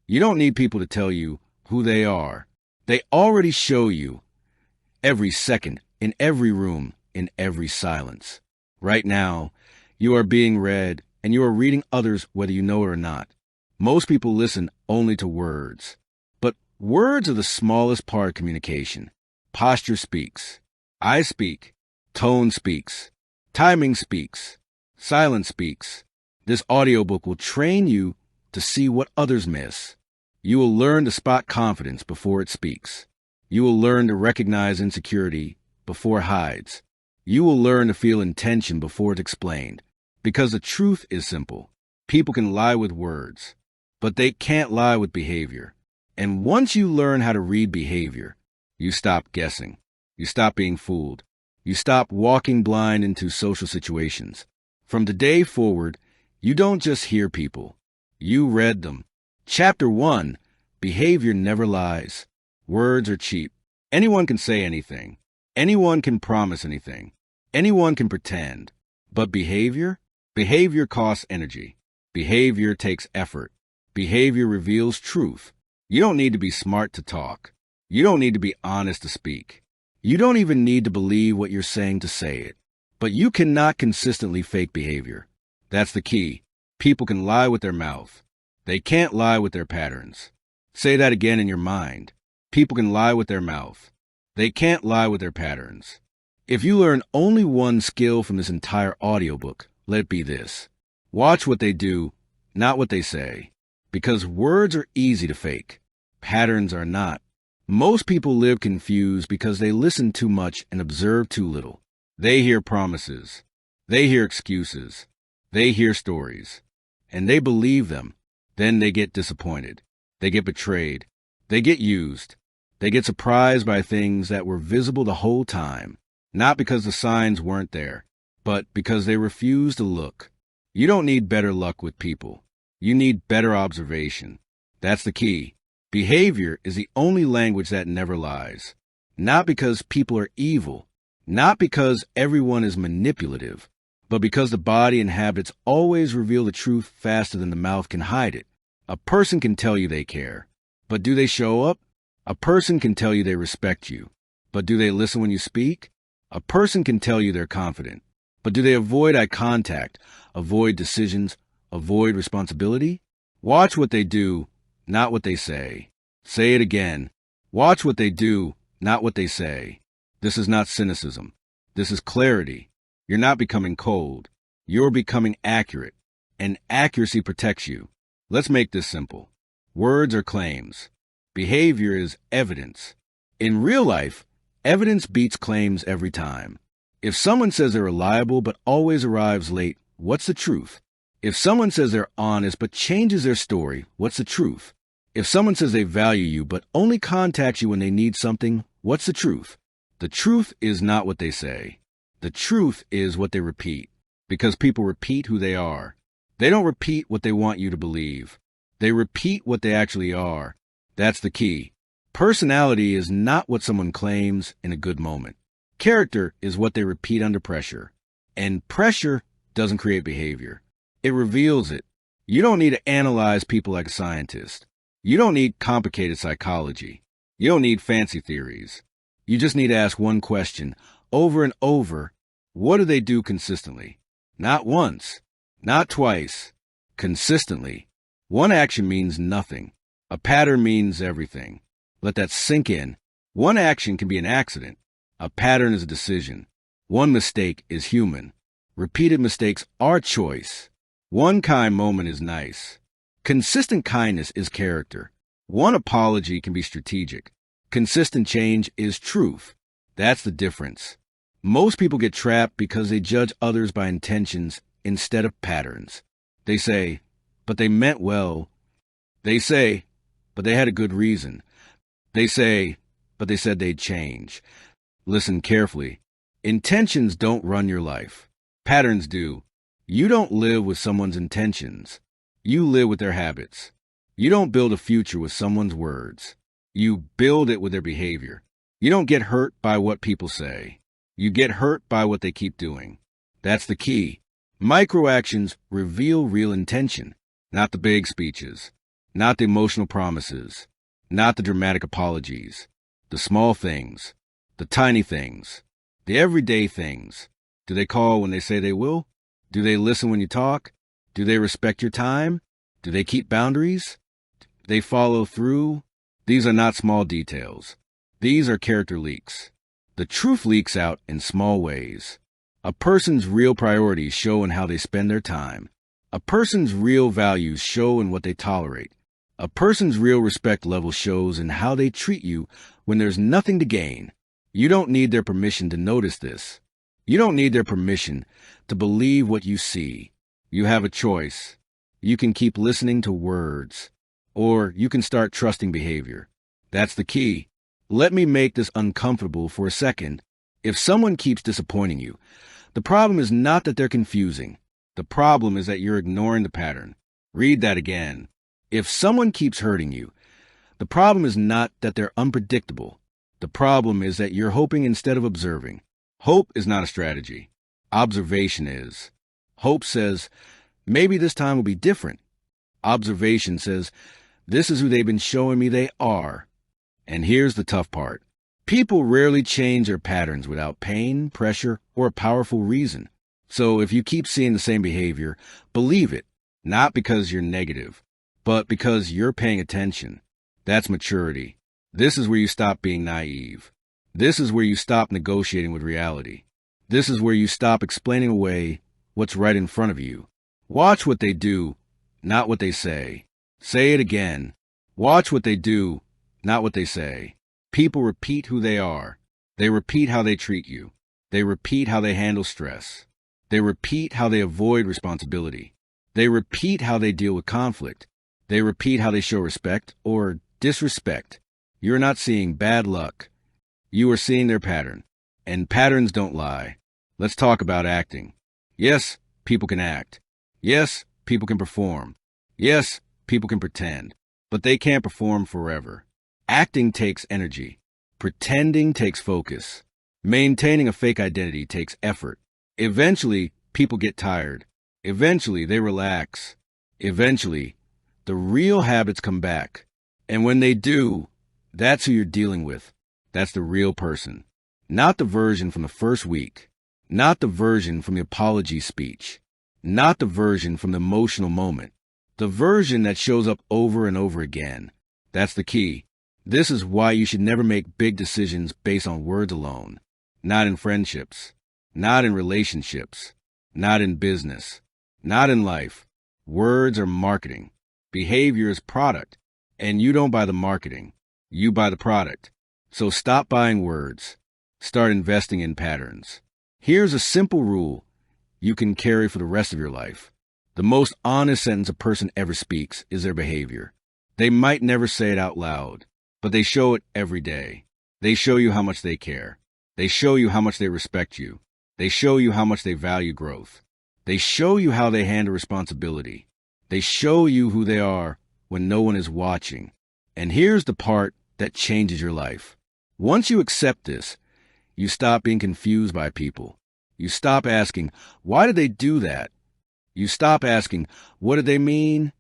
You don't need people to tell you who they are. They already show you every second, in every room, in every silence. Right now, you are being read, and you are reading others whether you know it or not. Most people listen only to words. But words are the smallest part of communication. Posture speaks. I speak. Tone speaks. Timing speaks. Silence speaks. This audiobook will train you to see what others miss. You will learn to spot confidence before it speaks. You will learn to recognize insecurity before it hides. You will learn to feel intention before it's explained. Because the truth is simple. People can lie with words, but they can't lie with behavior. And once you learn how to read behavior, you stop guessing. You stop being fooled. You stop walking blind into social situations. From today forward, you don't just hear people. You read them. Chapter 1, Behavior Never Lies. Words are cheap. Anyone can say anything. Anyone can promise anything. Anyone can pretend. But behavior? Behavior costs energy. Behavior takes effort. Behavior reveals truth. You don't need to be smart to talk. You don't need to be honest to speak. You don't even need to believe what you're saying to say it. But you cannot consistently fake behavior. That's the key. People can lie with their mouth. They can't lie with their patterns. Say that again in your mind. People can lie with their mouth. They can't lie with their patterns. If you learn only one skill from this entire audiobook, let it be this. Watch what they do, not what they say. Because words are easy to fake. Patterns are not. Most people live confused because they listen too much and observe too little. They hear promises. They hear excuses. They hear stories. And they believe them. Then they get disappointed. They get betrayed. They get used. They get surprised by things that were visible the whole time. Not because the signs weren't there, but because they refused to look. You don't need better luck with people. You need better observation. That's the key. Behavior is the only language that never lies. Not because people are evil. Not because everyone is manipulative. But because the body and habits always reveal the truth faster than the mouth can hide it. A person can tell you they care. But do they show up? A person can tell you they respect you. But do they listen when you speak? A person can tell you they're confident. But do they avoid eye contact, avoid decisions, avoid responsibility? Watch what they do, not what they say. Say it again. Watch what they do, not what they say. This is not cynicism. This is clarity. You're not becoming cold. You're becoming accurate. And accuracy protects you. Let's make this simple. Words are claims. Behavior is evidence. In real life, evidence beats claims every time. If someone says they're reliable but always arrives late, what's the truth? If someone says they're honest but changes their story, what's the truth? If someone says they value you but only contacts you when they need something, what's the truth? The truth is not what they say. The truth is what they repeat. Because people repeat who they are. They don't repeat what they want you to believe. They repeat what they actually are. That's the key. Personality is not what someone claims in a good moment. Character is what they repeat under pressure. And pressure doesn't create behavior. It reveals it. You don't need to analyze people like a scientist. You don't need complicated psychology. You don't need fancy theories. You just need to ask one question over and over. What do they do consistently? Not once. Not twice. Consistently. One action means nothing. A pattern means everything. Let that sink in. One action can be an accident. A pattern is a decision. One mistake is human. Repeated mistakes are choice. One kind moment is nice. Consistent kindness is character. One apology can be strategic. Consistent change is truth. That's the difference. Most people get trapped because they judge others by intentions instead of patterns. They say, but they meant well. They say, but they had a good reason. They say, but they said they'd change. Listen carefully. Intentions don't run your life. Patterns do. You don't live with someone's intentions. You live with their habits. You don't build a future with someone's words. You build it with their behavior. You don't get hurt by what people say. You get hurt by what they keep doing. That's the key. Microactions reveal real intention, not the big speeches, not the emotional promises, not the dramatic apologies, the small things, the tiny things, the everyday things. Do they call when they say they will? Do they listen when you talk? Do they respect your time? Do they keep boundaries? Do they follow through? These are not small details. These are character leaks. The truth leaks out in small ways. A person's real priorities show in how they spend their time. A person's real values show in what they tolerate. A person's real respect level shows in how they treat you when there's nothing to gain. You don't need their permission to notice this. You don't need their permission to believe what you see. You have a choice. You can keep listening to words, or you can start trusting behavior. That's the key. Let me make this uncomfortable for a second. If someone keeps disappointing you, the problem is not that they're confusing. The problem is that you're ignoring the pattern. Read that again. If someone keeps hurting you, the problem is not that they're unpredictable. The problem is that you're hoping instead of observing. Hope is not a strategy. Observation is. Hope says, maybe this time will be different. Observation says, this is who they've been showing me they are. And here's the tough part. People rarely change their patterns without pain, pressure, or a powerful reason. So if you keep seeing the same behavior, believe it, not because you're negative, but because you're paying attention. That's maturity. This is where you stop being naive. This is where you stop negotiating with reality. This is where you stop explaining away what's right in front of you. Watch what they do, not what they say. Say it again. Watch what they do, not what they say. People repeat who they are. They repeat how they treat you. They repeat how they handle stress. They repeat how they avoid responsibility. They repeat how they deal with conflict. They repeat how they show respect or disrespect. You're not seeing bad luck. You are seeing their pattern. And patterns don't lie. Let's talk about acting. Yes, people can act. Yes, people can perform. Yes, people can pretend. But they can't perform forever. Acting takes energy. Pretending takes focus. Maintaining a fake identity takes effort. Eventually, people get tired. Eventually, they relax. Eventually, the real habits come back. And when they do, that's who you're dealing with. That's the real person. Not the version from the first week. Not the version from the apology speech. Not the version from the emotional moment. The version that shows up over and over again. That's the key. This is why you should never make big decisions based on words alone. Not in friendships. Not in relationships. Not in business. Not in life. Words are marketing. Behavior is product. And you don't buy the marketing. You buy the product. So stop buying words. Start investing in patterns. Here's a simple rule you can carry for the rest of your life. The most honest sentence a person ever speaks is their behavior. They might never say it out loud, but they show it every day. They show you how much they care. They show you how much they respect you. They show you how much they value growth. They show you how they handle responsibility. They show you who they are when no one is watching. And here's the part that changes your life. Once you accept this, you stop being confused by people. You stop asking, why did they do that? You stop asking, what did they mean?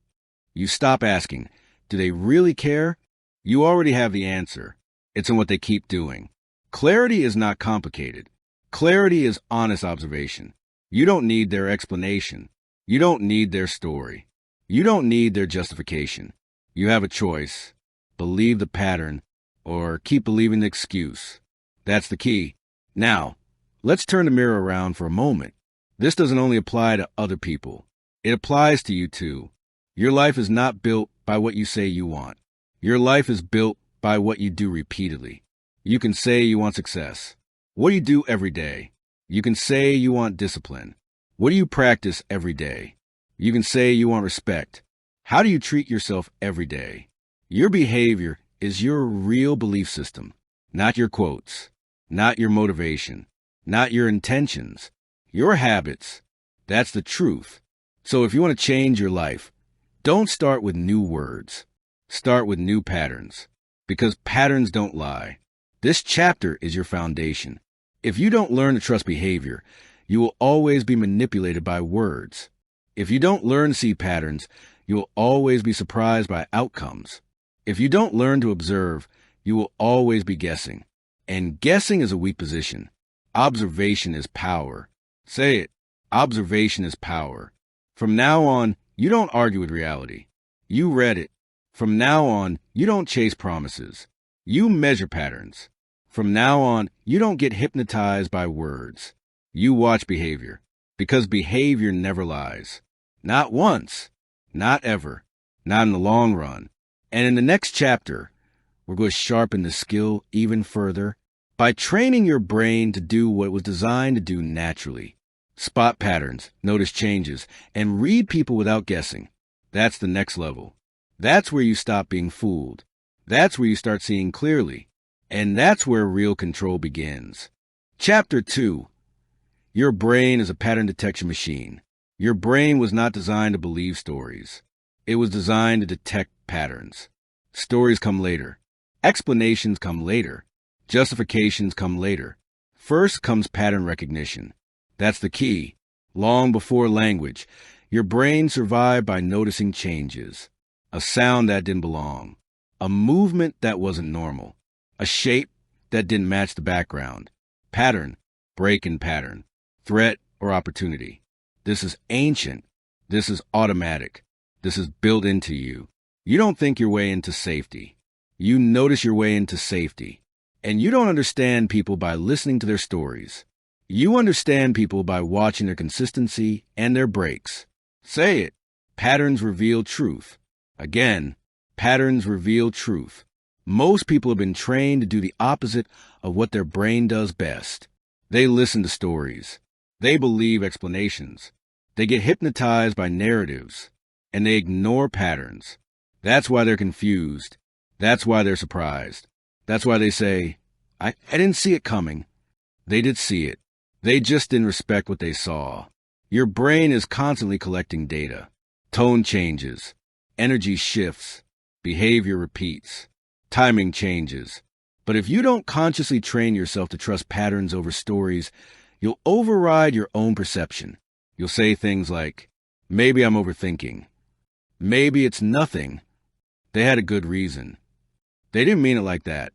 You stop asking, do they really care? You already have the answer. It's in what they keep doing. Clarity is not complicated. Clarity is honest observation. You don't need their explanation. You don't need their story. You don't need their justification. You have a choice. Believe the pattern or keep believing the excuse. That's the key. Now, let's turn the mirror around for a moment. This doesn't only apply to other people. It applies to you too. Your life is not built by what you say you want. Your life is built by what you do repeatedly. You can say you want success. What do you do every day? You can say you want discipline. What do you practice every day? You can say you want respect. How do you treat yourself every day? Your behavior is your real belief system, not your quotes, not your motivation, not your intentions, your habits. That's the truth. So if you want to change your life, don't start with new words. Start with new patterns, because patterns don't lie. This chapter is your foundation. If you don't learn to trust behavior, you will always be manipulated by words. If you don't learn to see patterns, you'll always be surprised by outcomes. If you don't learn to observe, you will always be guessing. And guessing is a weak position. Observation is power. Say it. Observation is power. From now on, you don't argue with reality. You read it. From now on, you don't chase promises. You measure patterns. From now on, you don't get hypnotized by words. You watch behavior, because behavior never lies. Not once, not ever, not in the long run. And in the next chapter, we're going to sharpen the skill even further by training your brain to do what it was designed to do naturally. Spot patterns, notice changes, and read people without guessing. That's the next level. That's where you stop being fooled. That's where you start seeing clearly. And that's where real control begins. Chapter 2. Your brain is a pattern detection machine. Your brain was not designed to believe stories. It was designed to detect patterns. Stories come later. Explanations come later. Justifications come later. First comes pattern recognition. That's the key. Long before language, your brain survived by noticing changes. A sound that didn't belong. A movement that wasn't normal. A shape that didn't match the background. Pattern, break in pattern. Threat or opportunity. This is ancient. This is automatic. This is built into you. You don't think your way into safety. You notice your way into safety. And you don't understand people by listening to their stories. You understand people by watching their consistency and their breaks. Say it. Patterns reveal truth. Again, patterns reveal truth. Most people have been trained to do the opposite of what their brain does best. They listen to stories. They believe explanations. They get hypnotized by narratives. And they ignore patterns. That's why they're confused. That's why they're surprised. That's why they say, I didn't see it coming. They did see it. They just didn't respect what they saw. Your brain is constantly collecting data. Tone changes. Energy shifts. Behavior repeats. Timing changes. But if you don't consciously train yourself to trust patterns over stories, you'll override your own perception. You'll say things like, maybe I'm overthinking. Maybe it's nothing. They had a good reason. They didn't mean it like that.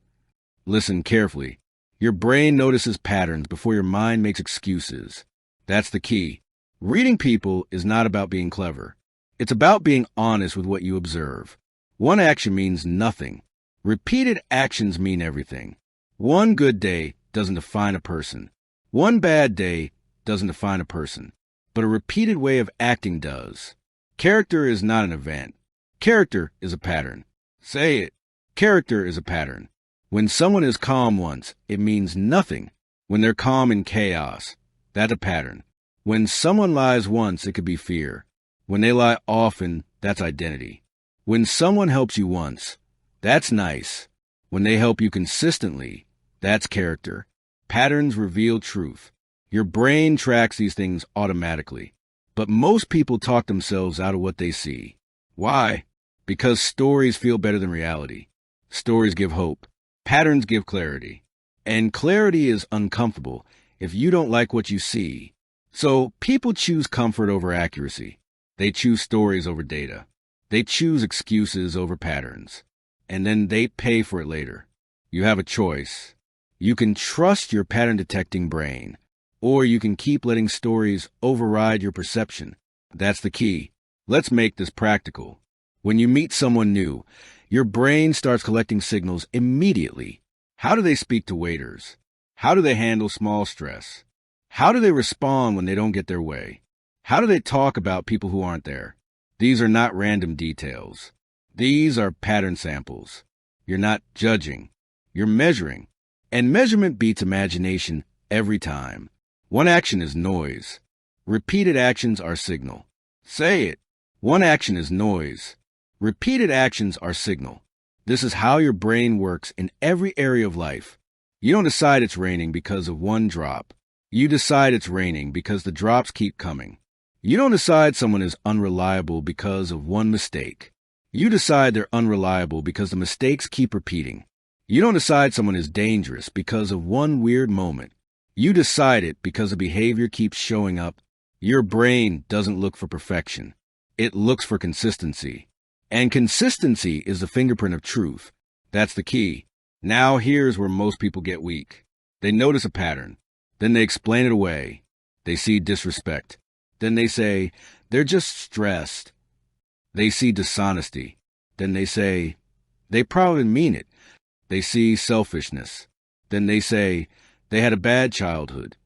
Listen carefully. Your brain notices patterns before your mind makes excuses. That's the key. Reading people is not about being clever. It's about being honest with what you observe. One action means nothing. Repeated actions mean everything. One good day doesn't define a person. One bad day doesn't define a person. But a repeated way of acting does. Character is not an event. Character is a pattern. Say it. Character is a pattern. When someone is calm once, it means nothing. When they're calm in chaos, that's a pattern. When someone lies once, it could be fear. When they lie often, that's identity. When someone helps you once, that's nice. When they help you consistently, that's character. Patterns reveal truth. Your brain tracks these things automatically. But most people talk themselves out of what they see. Why? Because stories feel better than reality. Stories give hope. Patterns give clarity. And clarity is uncomfortable if you don't like what you see. So people choose comfort over accuracy. They choose stories over data. They choose excuses over patterns. And then they pay for it later. You have a choice. You can trust your pattern-detecting brain, or you can keep letting stories override your perception. That's the key. Let's make this practical. When you meet someone new, your brain starts collecting signals immediately. How do they speak to waiters? How do they handle small stress? How do they respond when they don't get their way? How do they talk about people who aren't there? These are not random details. These are pattern samples. You're not judging. You're measuring. And measurement beats imagination every time. One action is noise. Repeated actions are signal. Say it. One action is noise. Repeated actions are signal. This is how your brain works in every area of life. You don't decide it's raining because of one drop. You decide it's raining because the drops keep coming. You don't decide someone is unreliable because of one mistake. You decide they're unreliable because the mistakes keep repeating. You don't decide someone is dangerous because of one weird moment. You decide it because the behavior keeps showing up. Your brain doesn't look for perfection. It looks for consistency. And consistency is the fingerprint of truth. That's the key. Now here's where most people get weak. They notice a pattern. Then they explain it away. They see disrespect. Then they say, they're just stressed. They see dishonesty. Then they say, they probably mean it. They see selfishness. Then they say, they had a bad childhood.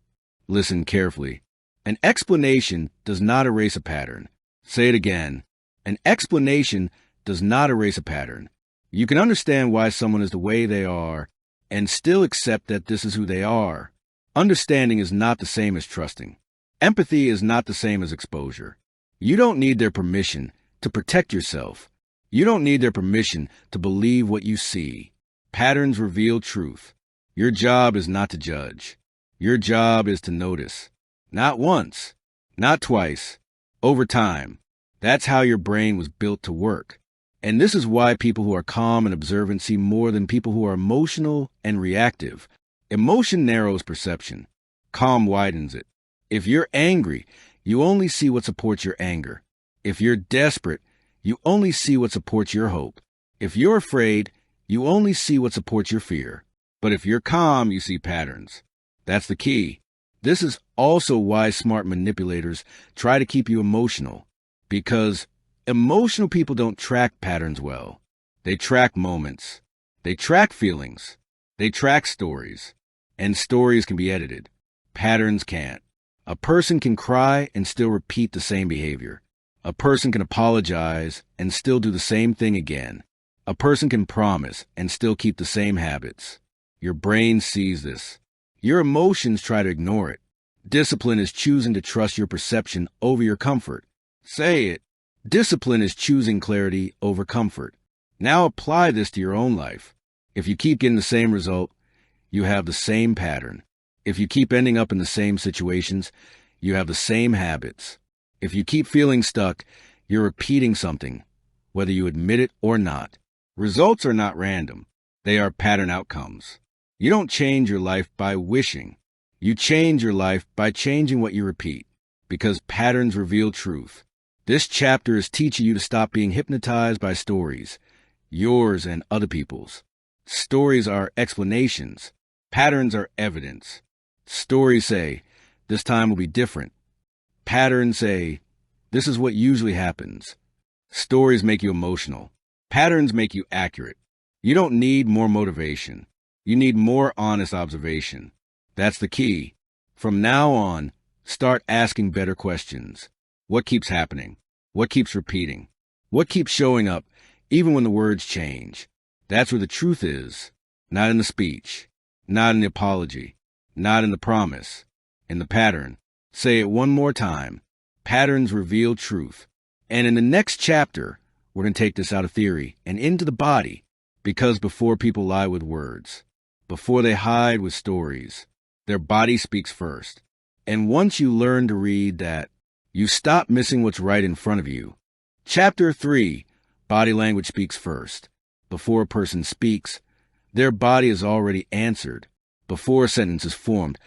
Listen carefully. An explanation does not erase a pattern. Say it again. An explanation does not erase a pattern. You can understand why someone is the way they are and still accept that this is who they are. Understanding is not the same as trusting. Empathy is not the same as exposure. You don't need their permission to protect yourself. You don't need their permission to believe what you see. Patterns reveal truth. Your job is not to judge. Your job is to notice. Not once, not twice, over time. That's how your brain was built to work. And this is why people who are calm and observant see more than people who are emotional and reactive. Emotion narrows perception. Calm widens it. If you're angry, you only see what supports your anger. If you're desperate, you only see what supports your hope. If you're afraid, you only see what supports your fear. But if you're calm, you see patterns. That's the key. This is also why smart manipulators try to keep you emotional. Because emotional people don't track patterns well. They track moments. They track feelings. They track stories. And stories can be edited. Patterns can't. A person can cry and still repeat the same behavior. A person can apologize and still do the same thing again. A person can promise and still keep the same habits. Your brain sees this. Your emotions try to ignore it. Discipline is choosing to trust your perception over your comfort. Say it. Discipline is choosing clarity over comfort. Now apply this to your own life. If you keep getting the same result, you have the same pattern. If you keep ending up in the same situations, you have the same habits. If you keep feeling stuck, you're repeating something, whether you admit it or not. Results are not random. They are pattern outcomes. You don't change your life by wishing. You change your life by changing what you repeat, because patterns reveal truth. This chapter is teaching you to stop being hypnotized by stories, yours and other people's. Stories are explanations. Patterns are evidence. Stories say, this time will be different. Patterns say, this is what usually happens. Stories make you emotional. Patterns make you accurate. You don't need more motivation. You need more honest observation. That's the key. From now on, start asking better questions. What keeps happening? What keeps repeating? What keeps showing up, even when the words change? That's where the truth is. Not in the speech. Not in the apology. Not in the promise. In the pattern. Say it one more time. Patterns reveal truth. And in the next chapter, we're going to take this out of theory and into the body. Because before people lie with words, before they hide with stories, their body speaks first. And once you learn to read that, you stop missing what's right in front of you. Chapter 3, Body Language Speaks First. Before a person speaks, their body is already answered. Before a sentence is formed,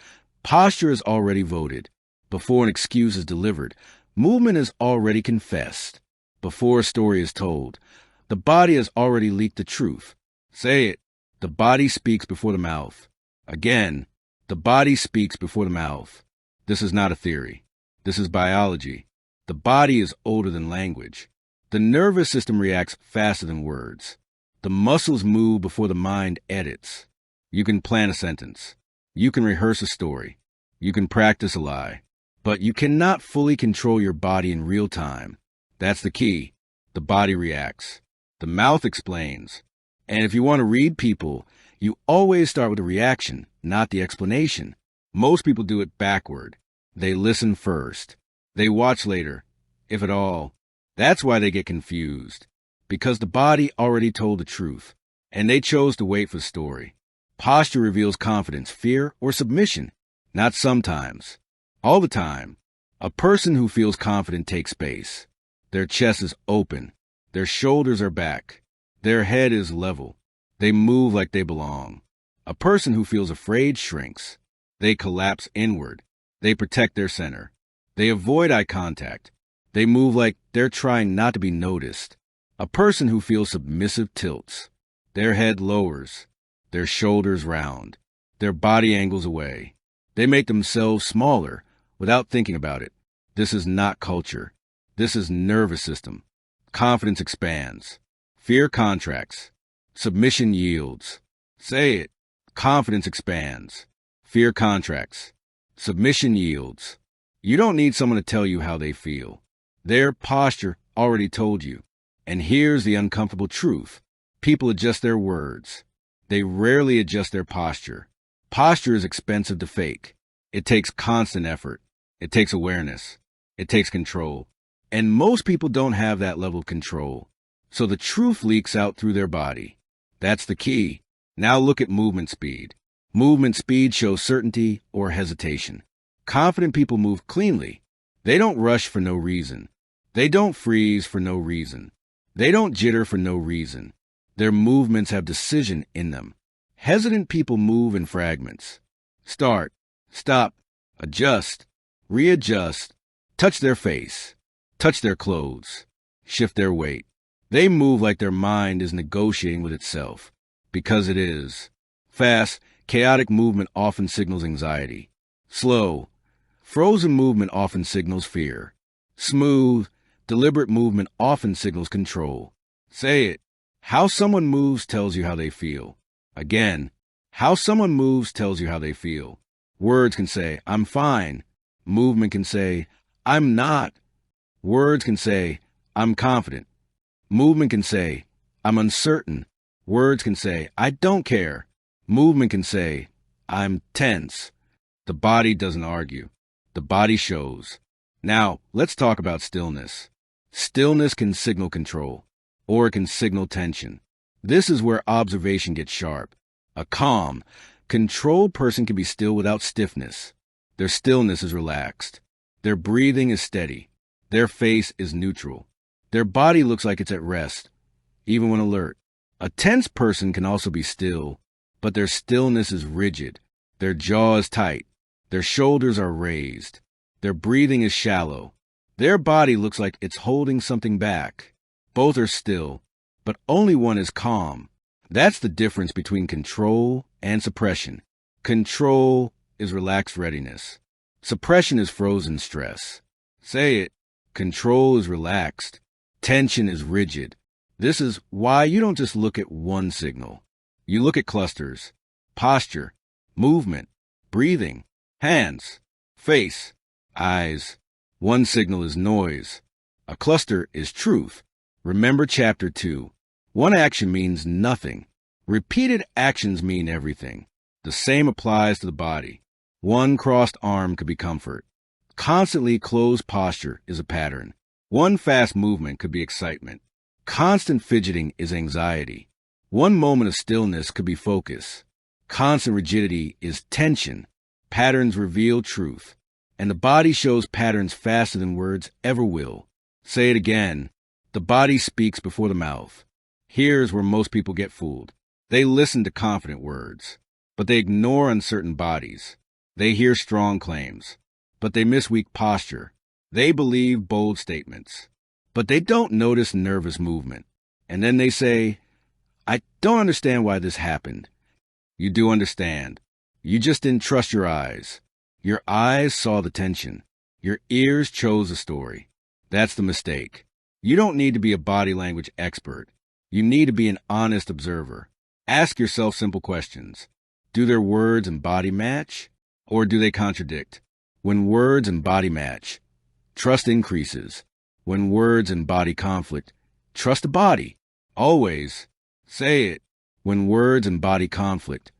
posture is already voted. Before an excuse is delivered, movement is already confessed. Before a story is told, the body has already leaked the truth. Say it. The body speaks before the mouth. Again, the body speaks before the mouth. This is not a theory. This is biology. The body is older than language. The nervous system reacts faster than words. The muscles move before the mind edits. You can plan a sentence. You can rehearse a story. You can practice a lie. But you cannot fully control your body in real time. That's the key. The body reacts. The mouth explains. And if you want to read people, you always start with the reaction, not the explanation. Most people do it backward. They listen first. They watch later, if at all. That's why they get confused. Because the body already told the truth, and they chose to wait for the story. Posture reveals confidence, fear, or submission. Not sometimes. All the time. A person who feels confident takes space. Their chest is open. Their shoulders are back. Their head is level. They move like they belong. A person who feels afraid shrinks. They collapse inward. They protect their center. They avoid eye contact. They move like they're trying not to be noticed. A person who feels submissive tilts. Their head lowers. Their shoulders round. Their body angles away. They make themselves smaller without thinking about it. This is not culture. This is nervous system. Confidence expands. Fear contracts. Submission yields. Say it. Confidence expands. Fear contracts. Submission yields. You don't need someone to tell you how they feel. Their posture already told you. And here's the uncomfortable truth. People adjust their words. They rarely adjust their posture. Posture is expensive to fake. It takes constant effort. It takes awareness. It takes control. And most people don't have that level of control. So the truth leaks out through their body. That's the key. Now look at movement speed. Movement speed shows certainty or hesitation. Confident people move cleanly. They don't rush for no reason. They don't freeze for no reason. They don't jitter for no reason. Their movements have decision in them. Hesitant people move in fragments. Start, stop, adjust, readjust, touch their face, touch their clothes, shift their weight. They move like their mind is negotiating with itself, because it is. Fast, chaotic movement often signals anxiety. Slow, frozen movement often signals fear. Smooth, deliberate movement often signals control. Say it. How someone moves tells you how they feel. Again, how someone moves tells you how they feel. Words can say, I'm fine. Movement can say, I'm not. Words can say, I'm confident. Movement can say, I'm uncertain. Words can say, I don't care. Movement can say, I'm tense. The body doesn't argue. The body shows. Now, let's talk about stillness. Stillness can signal control, or it can signal tension. This is where observation gets sharp. A calm, controlled person can be still without stiffness. Their stillness is relaxed. Their breathing is steady. Their face is neutral. Their body looks like it's at rest, even when alert. A tense person can also be still, but their stillness is rigid. Their jaw is tight. Their shoulders are raised. Their breathing is shallow. Their body looks like it's holding something back. Both are still, but only one is calm. That's the difference between control and suppression. Control is relaxed readiness. Suppression is frozen stress. Say it. Control is relaxed. Tension is rigid. This is why you don't just look at one signal. You look at clusters, posture, movement, breathing, hands, face, eyes. One signal is noise. A cluster is truth. Remember chapter 2. One action means nothing. Repeated actions mean everything. The same applies to the body. One crossed arm could be comfort. Constantly closed posture is a pattern. One fast movement could be excitement. Constant fidgeting is anxiety. One moment of stillness could be focus. Constant rigidity is tension. Patterns reveal truth. And the body shows patterns faster than words ever will. Say it again. The body speaks before the mouth. Here's where most people get fooled. They listen to confident words, but they ignore uncertain bodies. They hear strong claims, but they miss weak posture. They believe bold statements, but they don't notice nervous movement. And then they say, I don't understand why this happened. You do understand. You just didn't trust your eyes. Your eyes saw the tension. Your ears chose the story. That's the mistake. You don't need to be a body language expert. You need to be an honest observer. Ask yourself simple questions. Do their words and body match, or do they contradict? When words and body match, trust increases. When words and body conflict, trust the body. Always. Say it. When words and body conflict,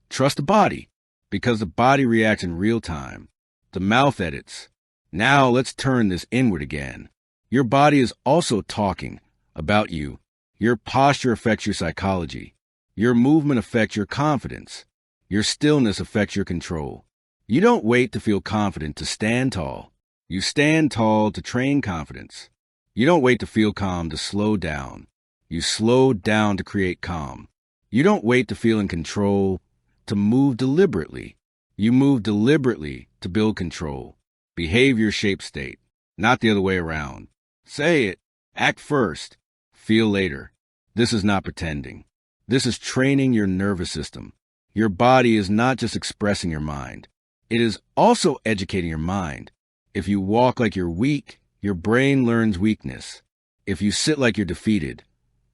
trust the body, because the body reacts in real time. The mouth edits. Now let's turn this inward again. Your body is also talking about you. Your posture affects your psychology. Your movement affects your confidence. Your stillness affects your control. You don't wait to feel confident to stand tall. You stand tall to train confidence. You don't wait to feel calm to slow down. You slow down to create calm. You don't wait to feel in control to move deliberately. You move deliberately to build control. Behavior shapes state. not the other way around. Say it. Act first. Feel later. This is not pretending. This is training your nervous system. Your body is not just expressing your mind. It is also educating your mind. If you walk like you're weak, your brain learns weakness. If you sit like you're defeated,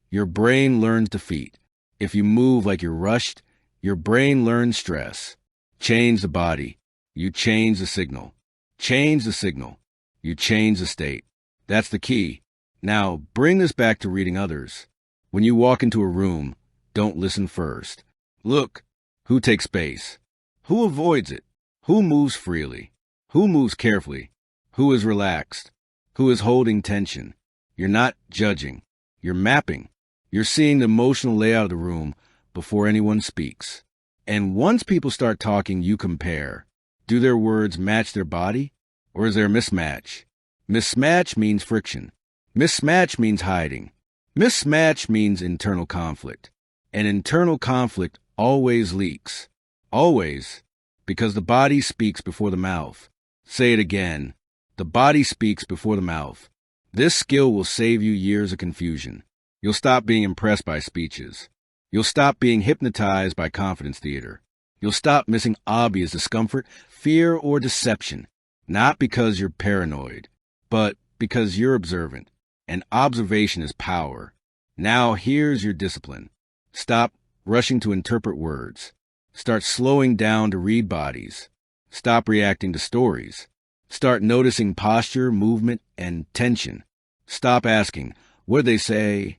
your brain learns defeat. If you move like you're rushed, your brain learns stress. Change the body. You change the signal. Change the signal. You change the state. That's the key. Now, bring this back to reading others. When you walk into a room, don't listen first. Look, who takes space? Who avoids it? Who moves freely? Who moves carefully? Who is relaxed? Who is holding tension? You're not judging. You're mapping. You're seeing the emotional layout of the room before anyone speaks. And once people start talking, you compare. Do their words match their body? Or is there a mismatch? Mismatch means friction. Mismatch means hiding. Mismatch means internal conflict. And internal conflict always leaks. Always. Because the body speaks before the mouth. Say it again. The body speaks before the mouth. This skill will save you years of confusion. You'll stop being impressed by speeches. You'll stop being hypnotized by confidence theater. You'll stop missing obvious discomfort, fear, or deception. Not because you're paranoid, but because you're observant. And observation is power. Now here's your discipline. Stop rushing to interpret words. Start slowing down to read bodies. Stop reacting to stories. Start noticing posture, movement, and tension. Stop asking, what did they say?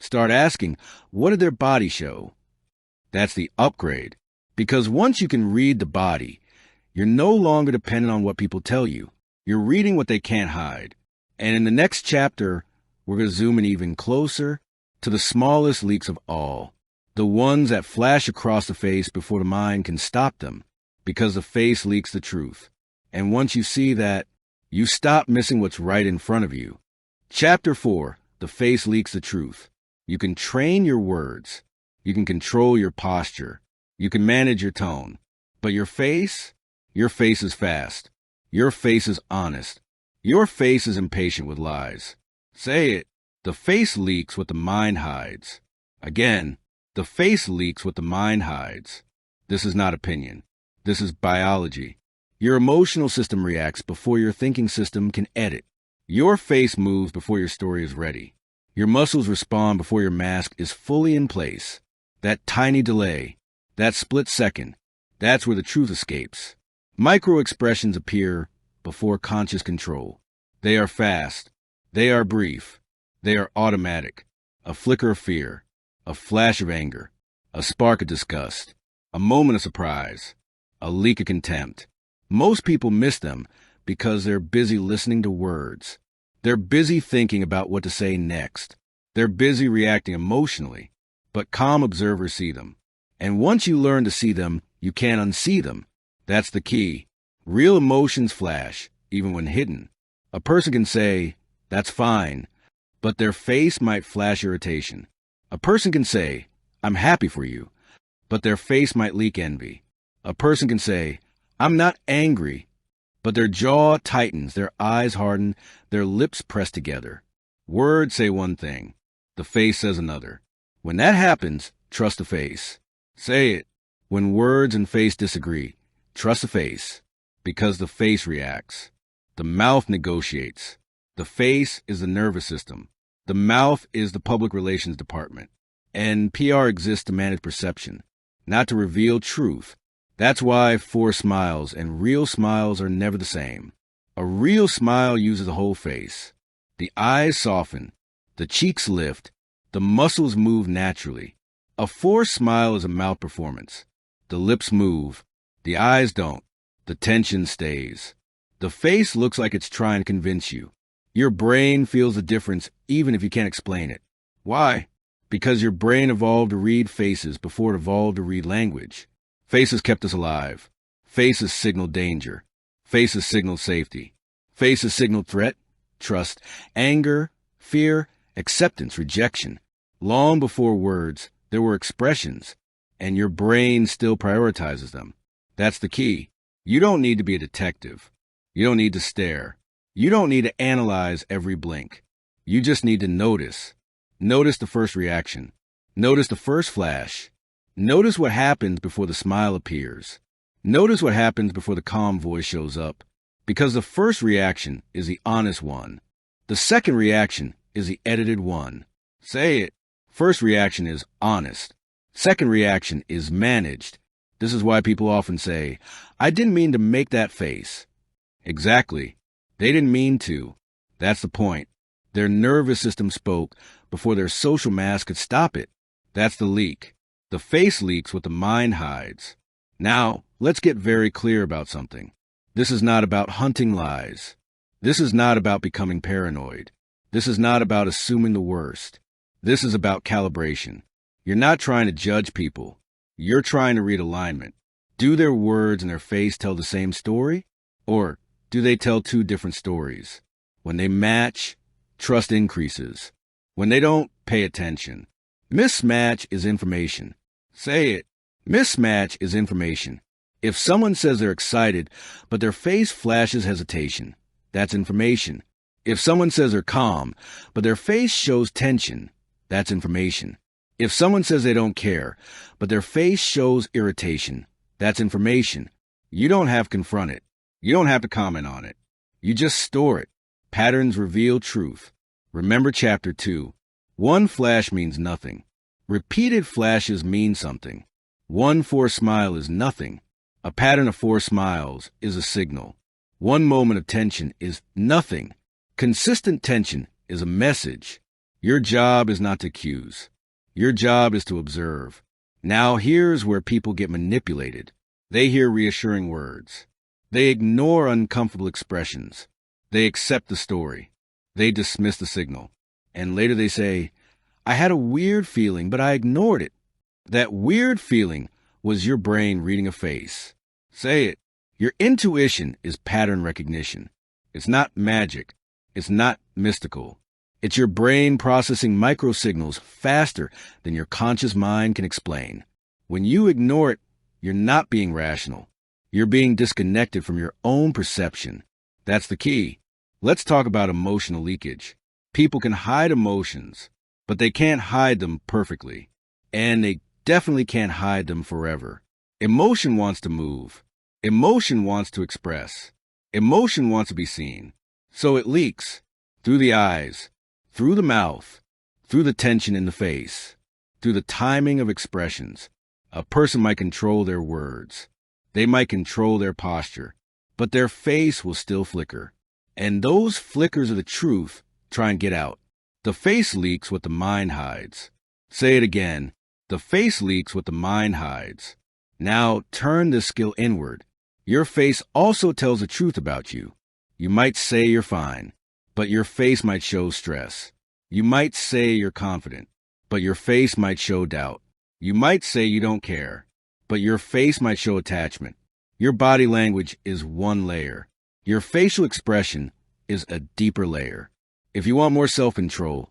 Start asking, what did their body show? That's the upgrade. Because once you can read the body, you're no longer dependent on what people tell you. You're reading what they can't hide. And in the next chapter, we're going to zoom in even closer to the smallest leaks of all. The ones that flash across the face before the mind can stop them, because the face leaks the truth. And once you see that, you stop missing what's right in front of you. Chapter 4, the face leaks the truth. You can train your words. You can control your posture. You can manage your tone. But your face is fast. Your face is honest. Your face is impatient with lies. Say it. The face leaks what the mind hides. Again, the face leaks what the mind hides. This is not opinion. This is biology. Your emotional system reacts before your thinking system can edit. Your face moves before your story is ready. Your muscles respond before your mask is fully in place. That tiny delay, that split second, that's where the truth escapes. Micro-expressions appear before conscious control. They are fast. They are brief. They are automatic. A flicker of fear, a flash of anger, a spark of disgust, a moment of surprise, a leak of contempt. Most people miss them because they're busy listening to words. They're busy thinking about what to say next. They're busy reacting emotionally, but calm observers see them. And once you learn to see them, you can't unsee them. That's the key. Real emotions flash, even when hidden. A person can say, that's fine, but their face might flash irritation. A person can say, I'm happy for you, but their face might leak envy. A person can say, I'm not angry, but their jaw tightens, their eyes harden, their lips press together. Words say one thing, the face says another. When that happens, trust the face. Say it. When words and face disagree, trust the face, because the face reacts. The mouth negotiates. The face is the nervous system. The mouth is the public relations department. And PR exists to manage perception, not to reveal truth. That's why forced smiles and real smiles are never the same. A real smile uses the whole face. The eyes soften, the cheeks lift, the muscles move naturally. A forced smile is a mouth performance. The lips move, the eyes don't, the tension stays. The face looks like it's trying to convince you. Your brain feels the difference even if you can't explain it. Why? Because your brain evolved to read faces before it evolved to read language. Faces kept us alive. Faces signaled danger. Faces signaled safety. Faces signaled threat, trust, anger, fear, acceptance, rejection. Long before words, there were expressions, and your brain still prioritizes them. That's the key. You don't need to be a detective. You don't need to stare. You don't need to analyze every blink. You just need to notice. Notice the first reaction. Notice the first flash. Notice what happens before the smile appears. Notice what happens before the calm voice shows up. Because the first reaction is the honest one. The second reaction is the edited one. Say it. First reaction is honest. Second reaction is managed. This is why people often say, I didn't mean to make that face. Exactly. They didn't mean to. That's the point. Their nervous system spoke before their social mask could stop it. That's the leak. The face leaks what the mind hides. Now, let's get very clear about something. This is not about hunting lies. This is not about becoming paranoid. This is not about assuming the worst. This is about calibration. You're not trying to judge people. You're trying to read alignment. Do their words and their face tell the same story? Or do they tell two different stories? When they match, trust increases. When they don't, pay attention. Mismatch is information. Say it. Mismatch is information. If someone says they're excited, but their face flashes hesitation, that's information. If someone says they're calm, but their face shows tension, that's information. If someone says they don't care, but their face shows irritation, that's information. You don't have to confront it. You don't have to comment on it. You just store it. Patterns reveal truth. Remember chapter 2. One flash means nothing. Repeated flashes mean something. One forced smile is nothing. A pattern of 4 smiles is a signal. One moment of tension is nothing. Consistent tension is a message. Your job is not to accuse. Your job is to observe. Now here's where people get manipulated. They hear reassuring words. They ignore uncomfortable expressions. They accept the story. They dismiss the signal. And later they say, I had a weird feeling, but I ignored it. That weird feeling was your brain reading a face. Say it. Your intuition is pattern recognition. It's not magic. It's not mystical. It's your brain processing microsignals faster than your conscious mind can explain. When you ignore it, you're not being rational. You're being disconnected from your own perception. That's the key. Let's talk about emotional leakage. People can hide emotions, but they can't hide them perfectly. And they definitely can't hide them forever. Emotion wants to move. Emotion wants to express. Emotion wants to be seen. So it leaks through the eyes, through the mouth, through the tension in the face, through the timing of expressions. A person might control their words. They might control their posture, but their face will still flicker. And those flickers of the truth try and get out. The face leaks what the mind hides. Say it again. The face leaks what the mind hides. Now turn this skill inward. Your face also tells the truth about you. You might say you're fine, but your face might show stress. You might say you're confident, but your face might show doubt. You might say you don't care, but your face might show attachment. Your body language is one layer. Your facial expression is a deeper layer. If you want more self-control,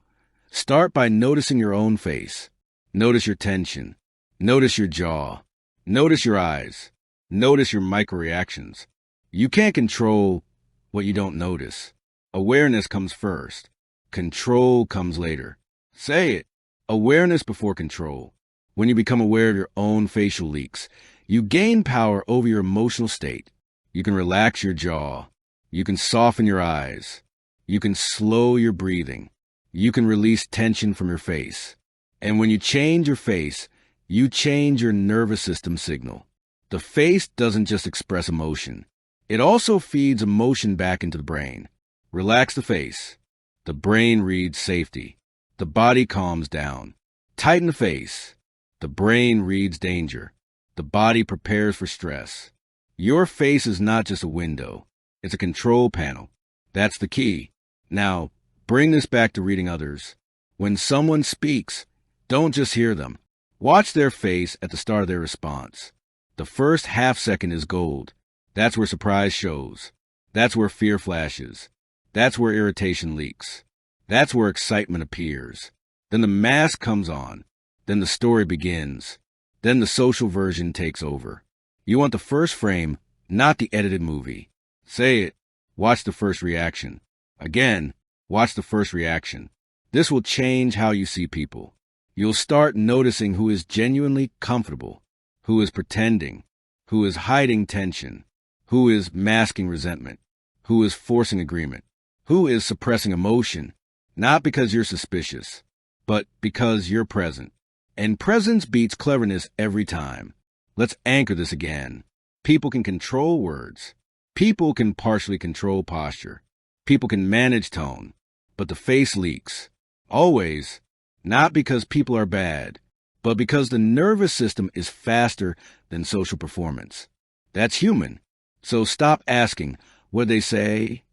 start by noticing your own face. Notice your tension. Notice your jaw. Notice your eyes. Notice your micro-reactions. You can't control what you don't notice. Awareness comes first. Control comes later. Say it. Awareness before control. When you become aware of your own facial leaks, you gain power over your emotional state. You can relax your jaw. You can soften your eyes. You can slow your breathing. You can release tension from your face. And when you change your face, you change your nervous system signal. The face doesn't just express emotion. It also feeds emotion back into the brain. Relax the face. The brain reads safety. The body calms down. Tighten the face. The brain reads danger. The body prepares for stress. Your face is not just a window. It's a control panel. That's the key. Now, bring this back to reading others. When someone speaks, don't just hear them. Watch their face at the start of their response. The first half second is gold. That's where surprise shows. That's where fear flashes. That's where irritation leaks. That's where excitement appears. Then the mask comes on. Then the story begins. Then the social version takes over. You want the first frame, not the edited movie. Say it. Watch the first reaction. Again, watch the first reaction. This will change how you see people. You'll start noticing who is genuinely comfortable, who is pretending, who is hiding tension, who is masking resentment, who is forcing agreement, who is suppressing emotion, not because you're suspicious, but because you're present. And presence beats cleverness every time. Let's anchor this again. People can control words. People can partially control posture. People can manage tone, but the face leaks. Always, not because people are bad, but because the nervous system is faster than social performance. That's human. So stop asking, what did they say?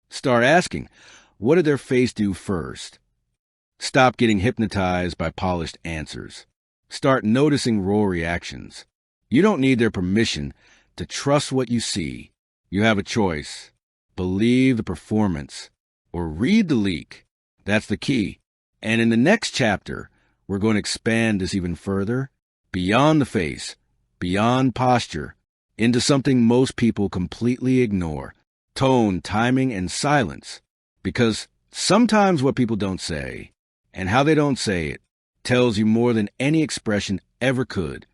Start asking, what did their face do first? Stop getting hypnotized by polished answers. Start noticing raw reactions. You don't need their permission to trust what you see. You have a choice. Believe the performance or read the leak. That's the key. And in the next chapter, we're going to expand this even further, beyond the face, beyond posture, into something most people completely ignore: tone, timing, and silence. Because sometimes what people don't say, and how they don't say it, tells you more than any expression ever could.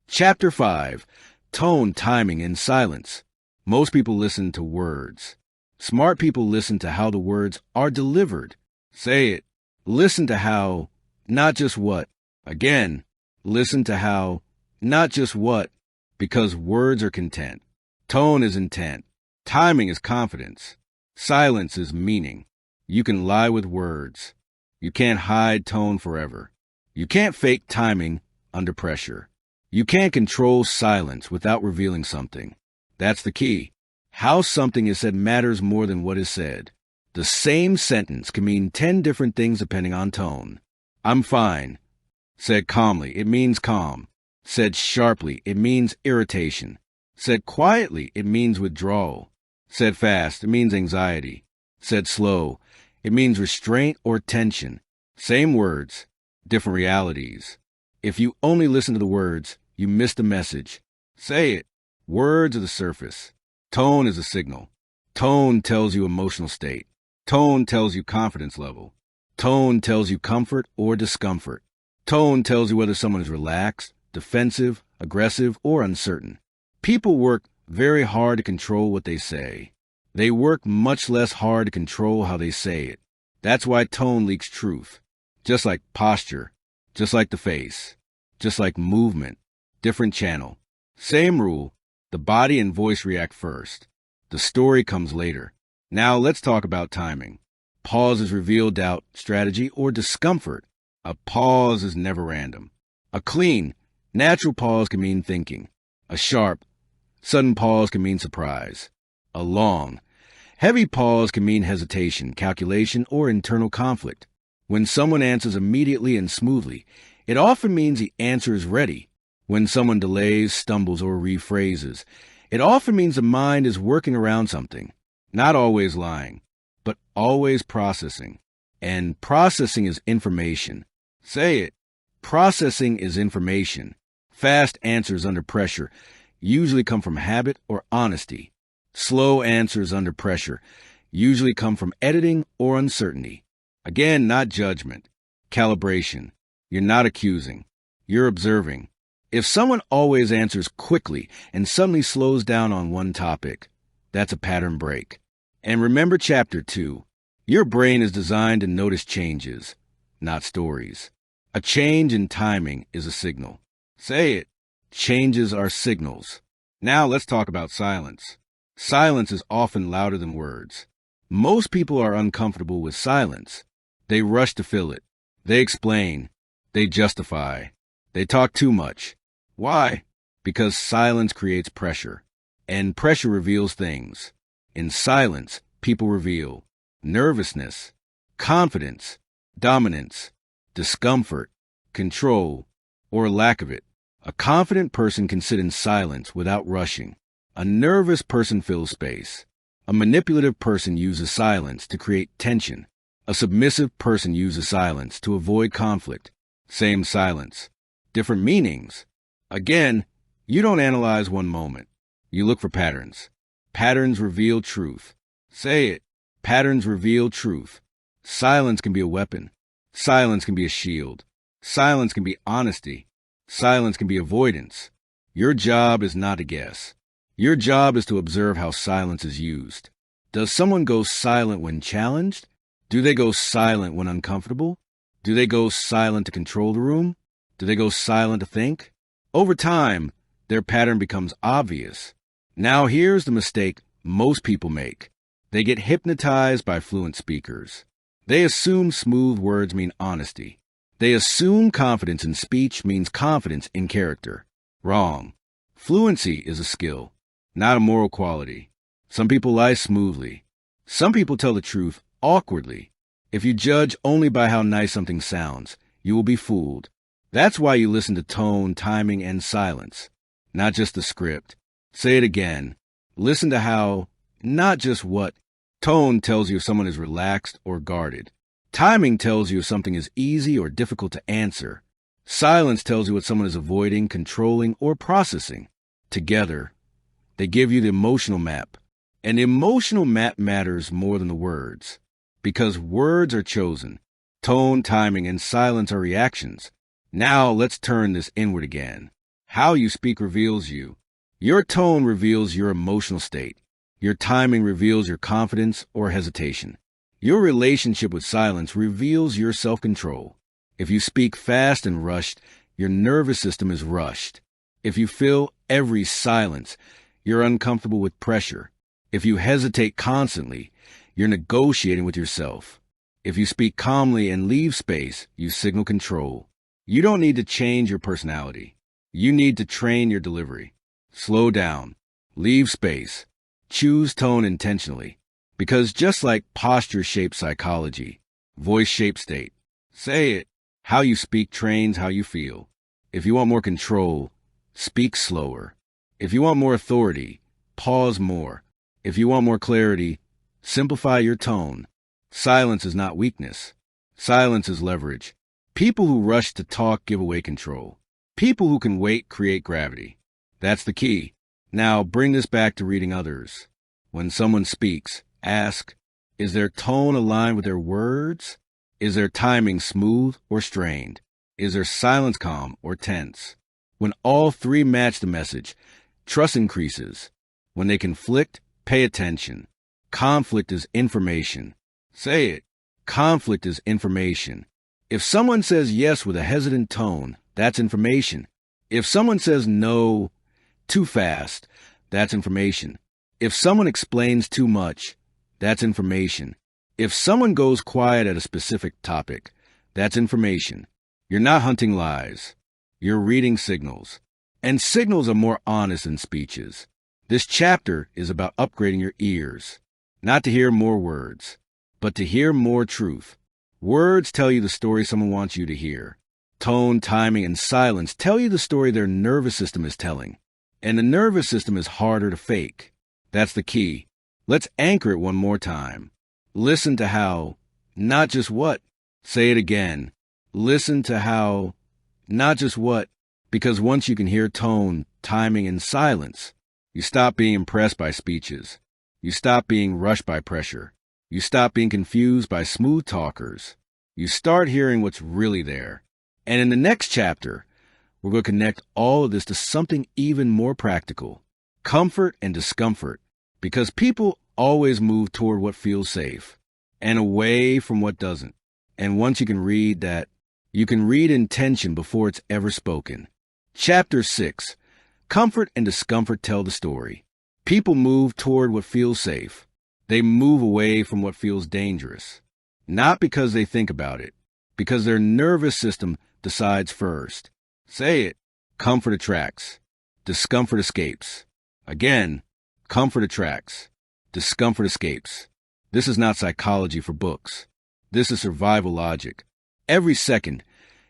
Chapter 5, Tone, Timing, and Silence. Most people listen to words. Smart people listen to how the words are delivered. Say it. Listen to how, not just what. Again, listen to how, not just what, because words are content. Tone is intent. Timing is confidence. Silence is meaning. You can lie with words. You can't hide tone forever. You can't fake timing under pressure. You can't control silence without revealing something. That's the key. How something is said matters more than what is said. The same sentence can mean 10 different things depending on tone. I'm fine. Said calmly, it means calm. Said sharply, it means irritation. Said quietly, it means withdrawal. Said fast, it means anxiety. Said slow, it means restraint or tension. Same words, different realities. If you only listen to the words, you miss the message. Say it. Words are the surface. Tone is a signal. Tone tells you emotional state. Tone tells you confidence level. Tone tells you comfort or discomfort. Tone tells you whether someone is relaxed, defensive, aggressive, or uncertain. People work very hard to control what they say. They work much less hard to control how they say it. That's why tone leaks truth. Just like posture, just like the face, just like movement, different channel. Same rule, the body and voice react first. The story comes later. Now let's talk about timing. Pauses reveal doubt, strategy, or discomfort. A pause is never random. A clean, natural pause can mean thinking. A sharp, sudden pause can mean surprise. A long, heavy pause can mean hesitation, calculation, or internal conflict. When someone answers immediately and smoothly, it often means the answer is ready. When someone delays, stumbles, or rephrases, it often means the mind is working around something. Not always lying, but always processing. And processing is information. Say it. Processing is information. Fast answers under pressure usually come from habit or honesty. Slow answers under pressure usually come from editing or uncertainty. Again, not judgment. Calibration. You're not accusing. You're observing. If someone always answers quickly and suddenly slows down on one topic, that's a pattern break. And remember Chapter 2. Your brain is designed to notice changes, not stories. A change in timing is a signal. Say it. Changes are signals. Now let's talk about silence. Silence is often louder than words. Most people are uncomfortable with silence. They rush to fill it. They explain. They justify. They talk too much. Why? Because silence creates pressure, and pressure reveals things. In silence, people reveal nervousness, confidence, dominance, discomfort, control, or lack of it. A confident person can sit in silence without rushing. A nervous person fills space. A manipulative person uses silence to create tension. A submissive person uses silence to avoid conflict. Same silence, different meanings. Again, you don't analyze one moment. You look for patterns. Patterns reveal truth. Say it. Patterns reveal truth. Silence can be a weapon. Silence can be a shield. Silence can be honesty. Silence can be avoidance. Your job is not to guess. Your job is to observe how silence is used. Does someone go silent when challenged? Do they go silent when uncomfortable? Do they go silent to control the room? Do they go silent to think? Over time, their pattern becomes obvious. Now here's the mistake most people make. They get hypnotized by fluent speakers. They assume smooth words mean honesty. They assume confidence in speech means confidence in character. Wrong. Fluency is a skill, not a moral quality. Some people lie smoothly. Some people tell the truth awkwardly. If you judge only by how nice something sounds, you will be fooled. That's why you listen to tone, timing, and silence, not just the script. Say it again. Listen to how, not just what. Tone tells you if someone is relaxed or guarded. Timing tells you if something is easy or difficult to answer. Silence tells you what someone is avoiding, controlling, or processing. Together, they give you the emotional map. And the emotional map matters more than the words. Because words are chosen. Tone, timing, and silence are reactions. Now let's turn this inward again. How you speak reveals you. Your tone reveals your emotional state. Your timing reveals your confidence or hesitation. Your relationship with silence reveals your self-control. If you speak fast and rushed, your nervous system is rushed. If you fill every silence, you're uncomfortable with pressure. If you hesitate constantly, you're negotiating with yourself. If you speak calmly and leave space, you signal control. You don't need to change your personality. You need to train your delivery. Slow down. Leave space. Choose tone intentionally. Because just like posture shapes psychology, voice shapes state. Say it. How you speak trains how you feel. If you want more control, speak slower. If you want more authority, pause more. If you want more clarity, simplify your tone. Silence is not weakness. Silence is leverage. People who rush to talk give away control. People who can wait create gravity. That's the key. Now bring this back to reading others. When someone speaks, ask, is their tone aligned with their words? Is their timing smooth or strained? Is their silence calm or tense? When all three match the message, trust increases. When they conflict, pay attention. Conflict is information. Say it. Conflict is information. If someone says yes with a hesitant tone, that's information. If someone says no too fast, that's information. If someone explains too much, that's information. If someone goes quiet at a specific topic, that's information. You're not hunting lies. You're reading signals. And signals are more honest than speeches. This chapter is about upgrading your ears, not to hear more words, but to hear more truth. Words tell you the story someone wants you to hear. Tone, timing, and silence tell you the story their nervous system is telling. And the nervous system is harder to fake. That's the key. Let's anchor it one more time. Listen to how, not just what. Say it again. Listen to how, not just what. Because once you can hear tone, timing, and silence, you stop being impressed by speeches. You stop being rushed by pressure. You stop being confused by smooth talkers. You start hearing what's really there. And in the next chapter, we're going to connect all of this to something even more practical. Comfort and discomfort. Because people always move toward what feels safe and away from what doesn't. And once you can read that, you can read intention before it's ever spoken. Chapter 6. Comfort and discomfort tell the story. People move toward what feels safe. They move away from what feels dangerous. Not because they think about it, because their nervous system decides first. Say it. Comfort attracts. Discomfort escapes. Again, comfort attracts. Discomfort escapes. This is not psychology for books. This is survival logic. Every second,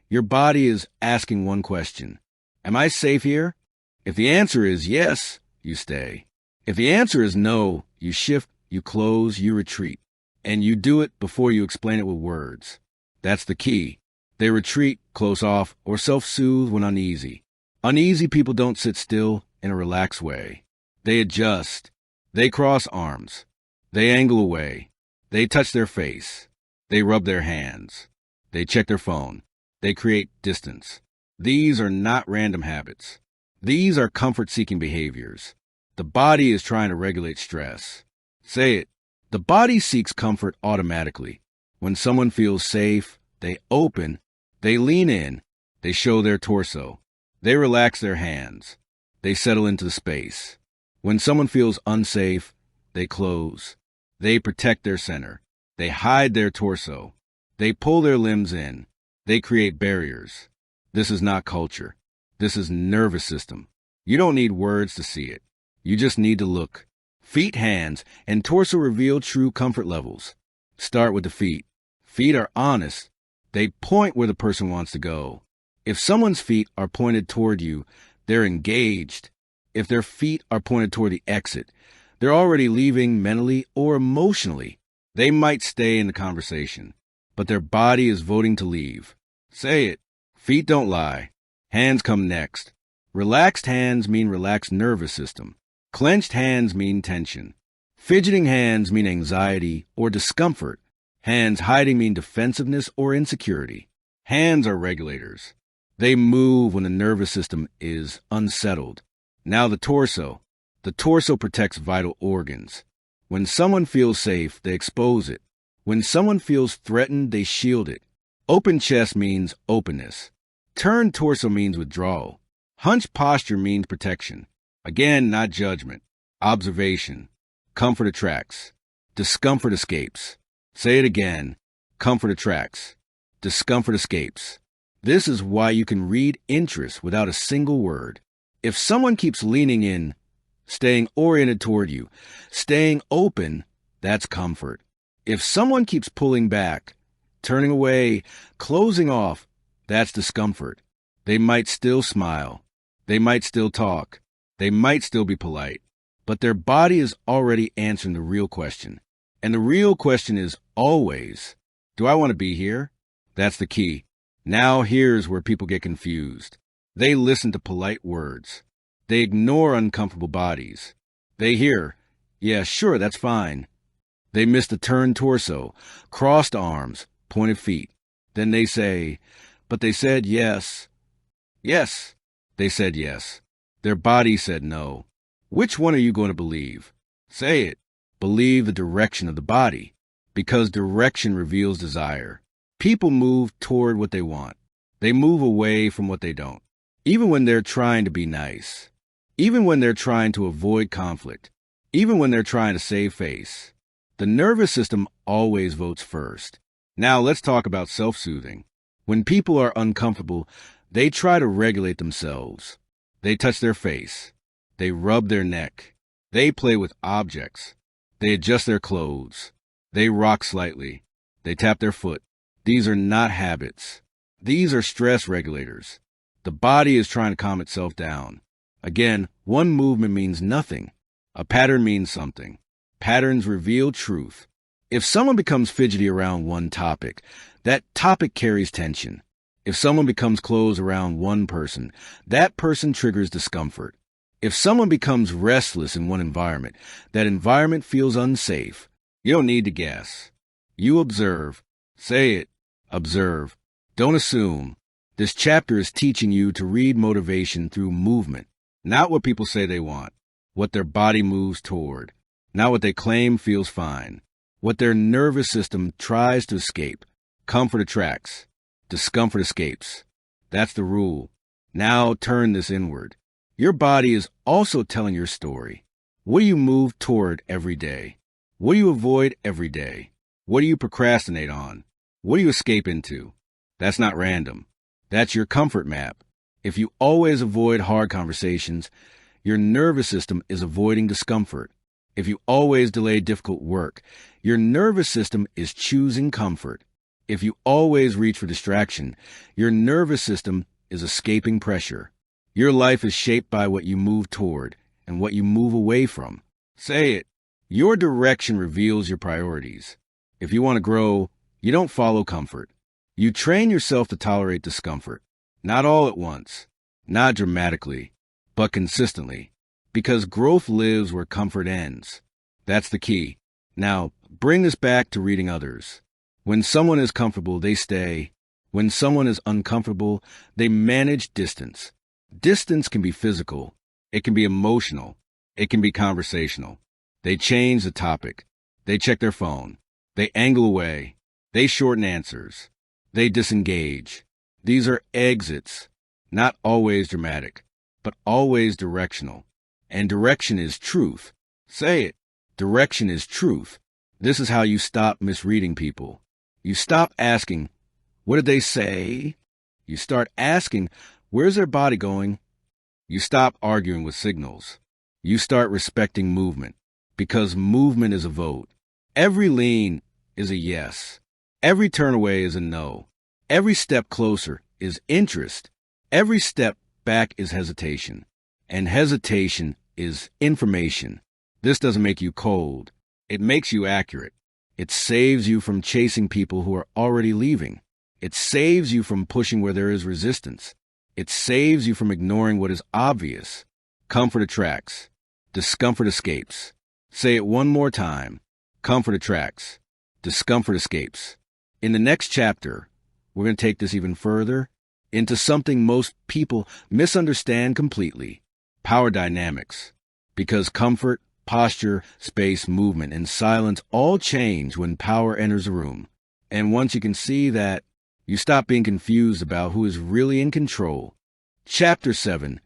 your body is asking one question. Am I safe here? If the answer is yes, you stay. If the answer is no, you shift, you close, you retreat. And you do it before you explain it with words. That's the key. They retreat, close off, or self-soothe when uneasy. Uneasy people don't sit still in a relaxed way. They adjust. They cross arms. They angle away. They touch their face. They rub their hands. They check their phone. They create distance. These are not random habits. These are comfort-seeking behaviors. The body is trying to regulate stress. Say it. The body seeks comfort automatically. When someone feels safe, they open, they lean in, they show their torso. They relax their hands. They settle into the space. When someone feels unsafe, they close. They protect their center. They hide their torso. They pull their limbs in. They create barriers. This is not culture. This is nervous system. You don't need words to see it. You just need to look. Feet, hands, and torso reveal true comfort levels. Start with the feet. Feet are honest. They point where the person wants to go. If someone's feet are pointed toward you, they're engaged. If their feet are pointed toward the exit, they're already leaving mentally or emotionally. They might stay in the conversation, but their body is voting to leave. Say it. Feet don't lie. Hands come next. Relaxed hands mean relaxed nervous system. Clenched hands mean tension. Fidgeting hands mean anxiety or discomfort. Hands hiding mean defensiveness or insecurity. Hands are regulators. They move when the nervous system is unsettled. Now the torso. The torso protects vital organs. When someone feels safe, they expose it. When someone feels threatened, they shield it. Open chest means openness. Turned torso means withdrawal. Hunched posture means protection. Again, not judgment. Observation. Comfort attracts. Discomfort escapes. Say it again. Comfort attracts. Discomfort escapes. This is why you can read interest without a single word. If someone keeps leaning in, staying oriented toward you, staying open, that's comfort. If someone keeps pulling back, turning away, closing off, that's discomfort. They might still smile. They might still talk. They might still be polite. But their body is already answering the real question. And the real question is always, do I want to be here? That's the key. Now here's where people get confused. They listen to polite words. They ignore uncomfortable bodies. They hear, yeah, sure, that's fine. They miss the turned torso, crossed arms, pointed feet. Then they say, but they said yes. Yes, they said yes. Their body said no. Which one are you going to believe? Say it. Believe the direction of the body, because direction reveals desire. People move toward what they want. They move away from what they don't, even when they're trying to be nice, even when they're trying to avoid conflict, even when they're trying to save face. The nervous system always votes first. Now let's talk about self-soothing. When people are uncomfortable, they try to regulate themselves. They touch their face. They rub their neck. They play with objects. They adjust their clothes. They rock slightly. They tap their foot. These are not habits. These are stress regulators. The body is trying to calm itself down. Again, one movement means nothing. A pattern means something. Patterns reveal truth. If someone becomes fidgety around one topic, that topic carries tension. If someone becomes closed around one person, that person triggers discomfort. If someone becomes restless in one environment, that environment feels unsafe. You don't need to guess. You observe. Say it. Observe. Don't assume. This chapter is teaching you to read motivation through movement, not what people say they want, what their body moves toward, not what they claim feels fine, what their nervous system tries to escape. Comfort attracts. Discomfort escapes. That's the rule. Now turn this inward. Your body is also telling your story. What do you move toward every day? What do you avoid every day? What do you procrastinate on? What do you escape into? That's not random. That's your comfort map. If you always avoid hard conversations, your nervous system is avoiding discomfort. If you always delay difficult work, your nervous system is choosing comfort. If you always reach for distraction, your nervous system is escaping pressure. Your life is shaped by what you move toward and what you move away from. Say it. Your direction reveals your priorities. If you want to grow, you don't follow comfort. You train yourself to tolerate discomfort. Not all at once, not dramatically, but consistently. Because growth lives where comfort ends. That's the key. Now, bring this back to reading others. When someone is comfortable, they stay. When someone is uncomfortable, they manage distance. Distance can be physical. It can be emotional. It can be conversational. They change the topic. They check their phone. They angle away. They shorten answers. They disengage. These are exits, not always dramatic, but always directional. And direction is truth. Say it. Direction is truth. This is how you stop misreading people. You stop asking, what did they say? You start asking, where's their body going? You stop arguing with signals. You start respecting movement, because movement is a vote. Every lean is a yes. Every turn away is a no. Every step closer is interest. Every step back is hesitation. And hesitation is information. This doesn't make you cold. It makes you accurate. It saves you from chasing people who are already leaving. It saves you from pushing where there is resistance. It saves you from ignoring what is obvious. Comfort attracts. Discomfort escapes. Say it one more time. Comfort attracts. Discomfort escapes. In the next chapter, we're going to take this even further into something most people misunderstand completely. Power dynamics. Because comfort, posture, space, movement, and silence all change when power enters a room. And once you can see that, you stop being confused about who is really in control. Chapter 7.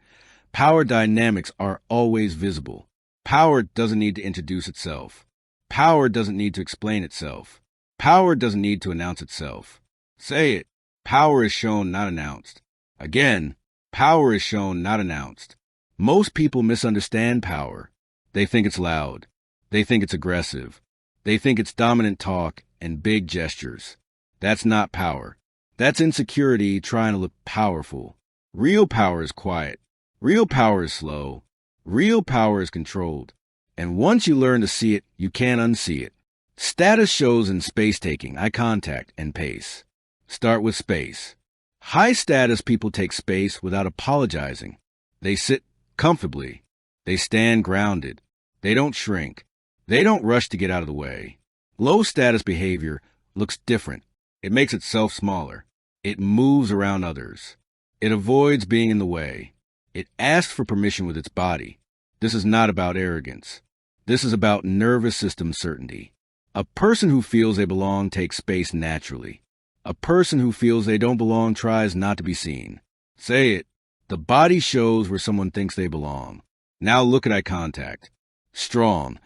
Power dynamics are always visible. Power doesn't need to introduce itself. Power doesn't need to explain itself. Power doesn't need to announce itself. Say it. Power is shown, not announced. Again, power is shown, not announced. Most people misunderstand power. They think it's loud. They think it's aggressive. They think it's dominant talk and big gestures. That's not power. That's insecurity trying to look powerful. Real power is quiet. Real power is slow. Real power is controlled. And once you learn to see it, you can't unsee it. Status shows in space-taking, eye contact, and pace. Start with space. High-status people take space without apologizing. They sit comfortably. They stand grounded. They don't shrink. They don't rush to get out of the way. Low-status behavior looks different. It makes itself smaller. It moves around others. It avoids being in the way. It asks for permission with its body. This is not about arrogance. This is about nervous system certainty. A person who feels they belong takes space naturally. A person who feels they don't belong tries not to be seen. Say it. The body shows where someone thinks they belong. Now look at eye contact. Strong.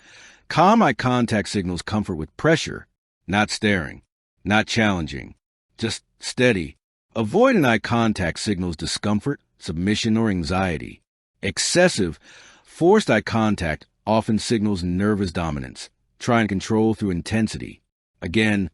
Calm eye contact signals comfort with pressure, not staring, not challenging, just steady. Avoidant eye contact signals discomfort, submission, or anxiety. Excessive, forced eye contact often signals nervous dominance, try and control through intensity. Again,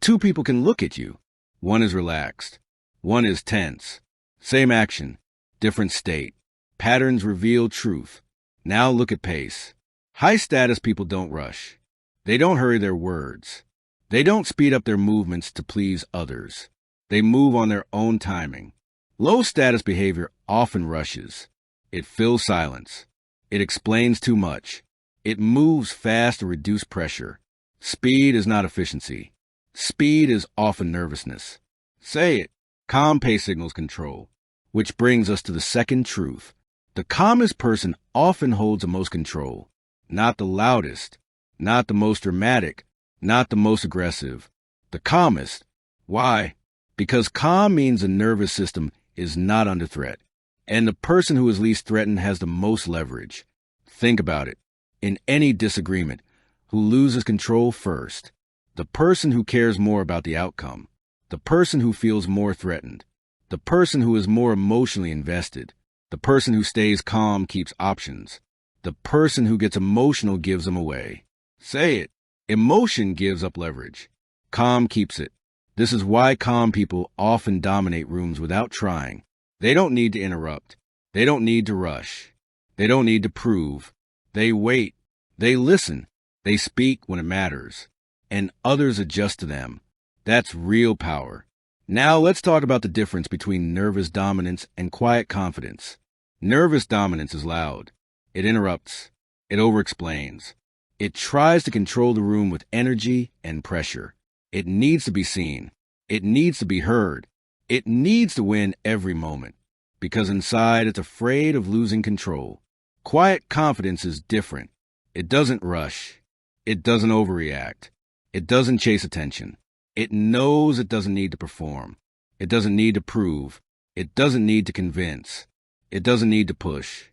two people can look at you. One is relaxed. One is tense. Same action, different state. Patterns reveal truth. Now look at pace. High-status people don't rush. They don't hurry their words. They don't speed up their movements to please others. They move on their own timing. Low-status behavior often rushes. It fills silence. It explains too much. It moves fast to reduce pressure. Speed is not efficiency. Speed is often nervousness. Say it. Calm pace signals control. Which brings us to the second truth. The calmest person often holds the most control. Not the loudest. Not the most dramatic. Not the most aggressive. The calmest. Why? Because calm means the nervous system is not under threat. And the person who is least threatened has the most leverage. Think about it. In any disagreement, who loses control first? The person who cares more about the outcome. The person who feels more threatened. The person who is more emotionally invested. The person who stays calm keeps options. The person who gets emotional gives them away. Say it. Emotion gives up leverage. Calm keeps it. This is why calm people often dominate rooms without trying. They don't need to interrupt. They don't need to rush. They don't need to prove. They wait. They listen. They speak when it matters. And others adjust to them. That's real power. Now let's talk about the difference between nervous dominance and quiet confidence. Nervous dominance is loud. It interrupts. It overexplains. It tries to control the room with energy and pressure. It needs to be seen. It needs to be heard. It needs to win every moment. Because inside it's afraid of losing control. Quiet confidence is different. It doesn't rush. It doesn't overreact. It doesn't chase attention. It knows it doesn't need to perform. It doesn't need to prove. It doesn't need to convince. It doesn't need to push.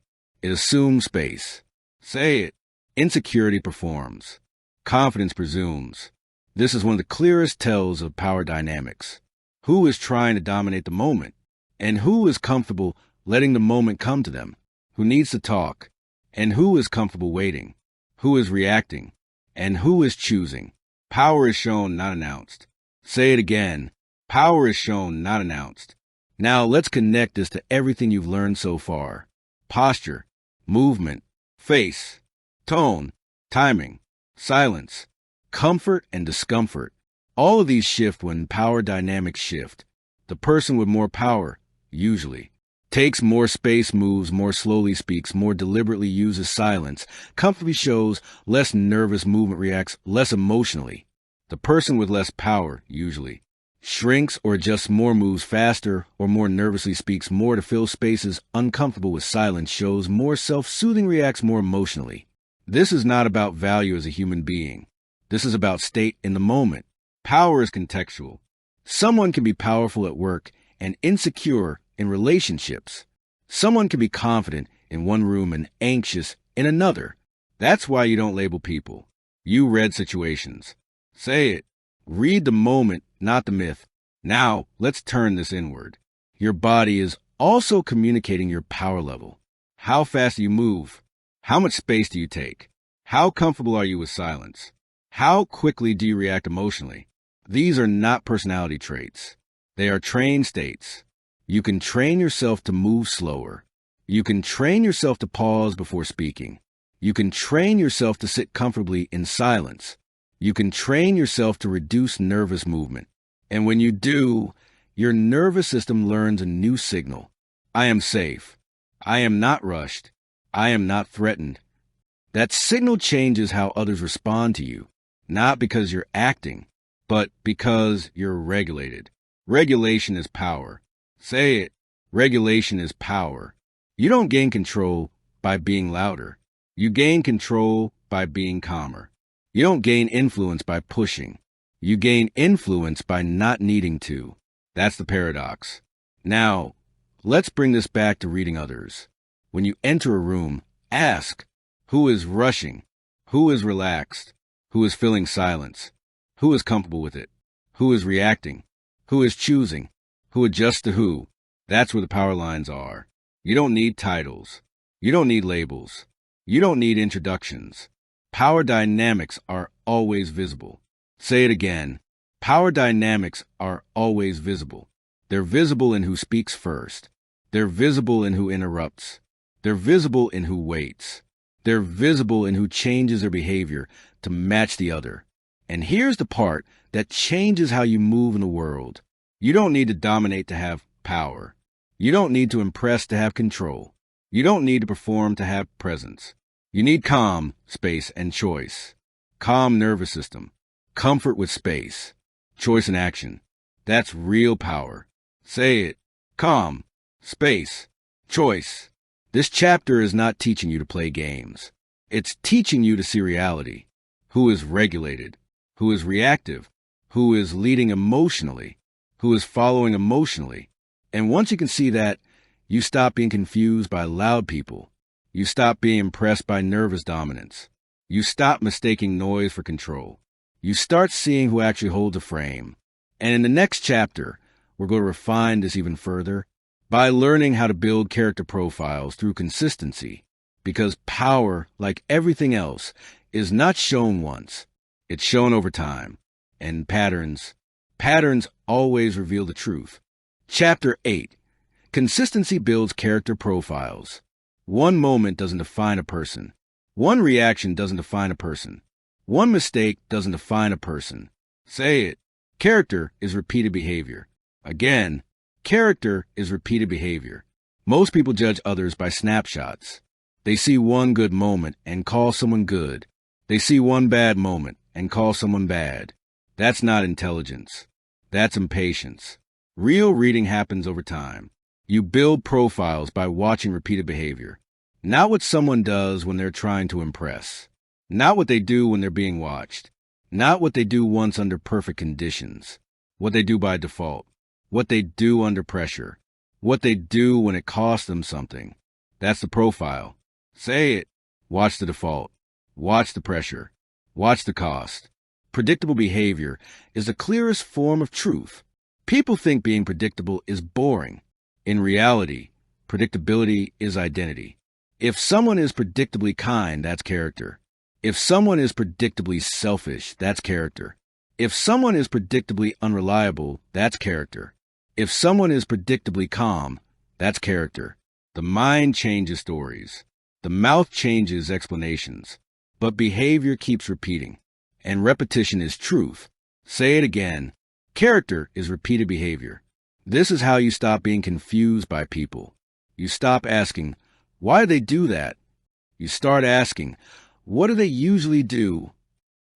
It assumes space. Say it. Insecurity performs. Confidence presumes. This is one of the clearest tells of power dynamics. Who is trying to dominate the moment? And who is comfortable letting the moment come to them? Who needs to talk? And who is comfortable waiting? Who is reacting? And who is choosing? Power is shown, not announced. Say it again. Power is shown, not announced. Now let's connect this to everything you've learned so far. Posture, movement, face, tone, timing, silence, comfort and discomfort. All of these shift when power dynamics shift. The person with more power, usually, takes more space, moves more slowly, speaks more deliberately, uses silence, comfortably shows less nervous movement, reacts less emotionally. The person with less power, usually, shrinks or adjusts more, moves faster or more nervously, speaks more to fill spaces, uncomfortable with silence, shows more self-soothing, reacts more emotionally. This is not about value as a human being. This is about state in the moment. Power is contextual. Someone can be powerful at work and insecure in relationships. Someone can be confident in one room and anxious in another. That's why you don't label people. You read situations. Say it. Read the moment, not the myth. Now, let's turn this inward. Your body is also communicating your power level. How fast do you move? How much space do you take? How comfortable are you with silence? How quickly do you react emotionally? These are not personality traits. They are trained states. You can train yourself to move slower. You can train yourself to pause before speaking. You can train yourself to sit comfortably in silence. You can train yourself to reduce nervous movement. And when you do, your nervous system learns a new signal. I am safe. I am not rushed. I am not threatened. That signal changes how others respond to you, not because you're acting, but because you're regulated. Regulation is power. Say it. Regulation is power. You don't gain control by being louder. You gain control by being calmer. You don't gain influence by pushing. You gain influence by not needing to. That's the paradox. Now, let's bring this back to reading others. When you enter a room, ask, who is rushing? Who is relaxed? Who is filling silence? Who is comfortable with it? Who is reacting? Who is choosing? Who adjusts to who? That's where the power lines are. You don't need titles. You don't need labels. You don't need introductions. Power dynamics are always visible. Say it again. Power dynamics are always visible. They're visible in who speaks first. They're visible in who interrupts. They're visible in who waits. They're visible in who changes their behavior to match the other. And here's the part that changes how you move in the world. You don't need to dominate to have power. You don't need to impress to have control. You don't need to perform to have presence. You need calm, space, and choice. Calm nervous system. Comfort with space. Choice and action. That's real power. Say it. Calm, space, choice. This chapter is not teaching you to play games. It's teaching you to see reality. Who is regulated? Who is reactive? Who is leading emotionally? Who is following emotionally? And once you can see that, you stop being confused by loud people. You stop being impressed by nervous dominance. You stop mistaking noise for control. You start seeing who actually holds a frame. And in the next chapter, we're going to refine this even further by learning how to build character profiles through consistency. Because power, like everything else, is not shown once. It's shown over time. And patterns always reveal the truth. Chapter 8. Consistency builds character profiles. One moment doesn't define a person. One reaction doesn't define a person. One mistake doesn't define a person. Say it. Character is repeated behavior. Again, character is repeated behavior. Most people judge others by snapshots. They see one good moment and call someone good. They see one bad moment and call someone bad. That's not intelligence. That's impatience. Real reading happens over time. You build profiles by watching repeated behavior. Not what someone does when they're trying to impress. Not what they do when they're being watched. Not what they do once under perfect conditions. What they do by default. What they do under pressure. What they do when it costs them something. That's the profile. Say it. Watch the default. Watch the pressure. Watch the cost. Predictable behavior is the clearest form of truth. People think being predictable is boring. In reality, predictability is identity. If someone is predictably kind, that's character. If someone is predictably selfish, that's character. If someone is predictably unreliable, that's character. If someone is predictably calm, that's character. The mind changes stories. The mouth changes explanations. But behavior keeps repeating. And repetition is truth. Say it again. Character is repeated behavior. This is how you stop being confused by people. You stop asking, why do they do that? You start asking, what do they usually do?